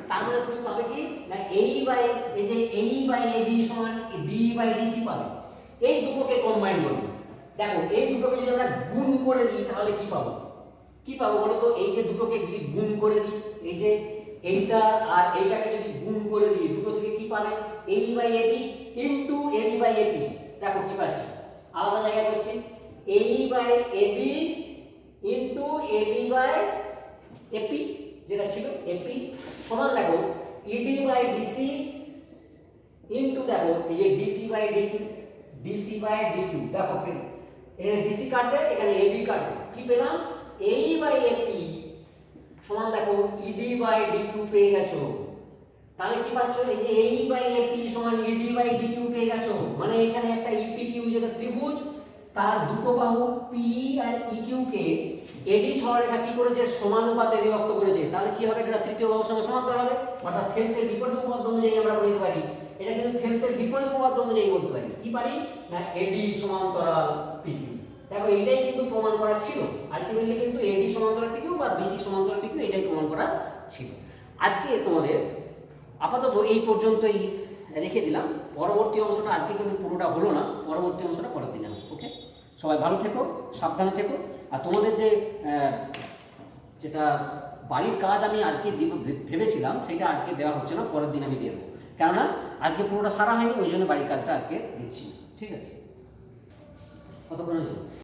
তার মানে তুমি পাবে কি না AE বাই AB সমান DE বাই DC পাবে। এই দুটোকে কম্বাইন করবে। দেখো এই দুটোকে যদি আমরা গুণ করে দিই তাহলে কি পাবো বলো তো? এই যে দুটোকে যদি গুণ করে দিই, এই যে এইটা আর এইটাকে যদি গুণ করে দিই, দুটো থেকে কি পাবে? AE by AB into AB by AP। দেখো কি পাচ্ছি? আলাদা জায়গায় করছি, AE by AB into AB by AP যেটা ছিল AP সমান দেখো ED বাই DC ইনটু দেখো এই যে DC বাই DQ দেখো এখানে ডিসি কাটবে, এখানে এবি কাটবে, কি পেলাম? এই বাই এপি সমান দেখো ইডি বাই ডিকিউ পেয়ে গেছো। তাহলে কি পাচ্ছ? এই যে এই বাই এপি সমান ইডি বাই ডিকিউ পেয়ে গেছো। মানে এখানে একটা ইপি কিউ যেটা ত্রিভুজ, তার দুটো বাহু পি আর ইকিউ কে এডি সরলরেখা কি করেছে? সমানুপাতে বিভক্ত করেছে। তাহলে কি হবে? এটা তৃতীয় বাহুর সঙ্গে সমান্তরাল হবে, অর্থাৎ থেলসের বিপরীত উপপাদ্য অনুযায়ী আমরা বলতে পারি। এটা কিন্তু থেলসের বিপরীত উপপাদ্য অনুযায়ী বলতে পারি। কি পারি? না এডি সমান্তরাল পিকিউ। দেখো এইটাই কিন্তু প্রমাণ করা ছিল। আলটিমেটলি কিন্তু এডি সমান্তরাল পিকিউ বা বিসি সমান্তরাল পিকিউ এটাই প্রমাণ করা ছিল। আজকে তোমাদের আপাতত এই পর্যন্তই রেখে দিলাম। পরবর্তী অংশটা আজকে কিন্তু পুরোটা হলো না, পরবর্তী অংশটা পরের দিনে হবে। ওকে, সবাই ভালো থেকো, সাবধানে থেকো। আর তোমাদের যে যেটা বাড়ির কাজ আমি আজকে ভেবেছিলাম সেটা আজকে দেওয়া হচ্ছে না, পরের দিন আমি দিয়ে দেবো। কেননা আজকে পুরোটা সারা হয়নি, ওই জন্য বাড়ির কাজটা আজকে দিচ্ছি। ঠিক আছে, কতক্ষণ হয়েছে?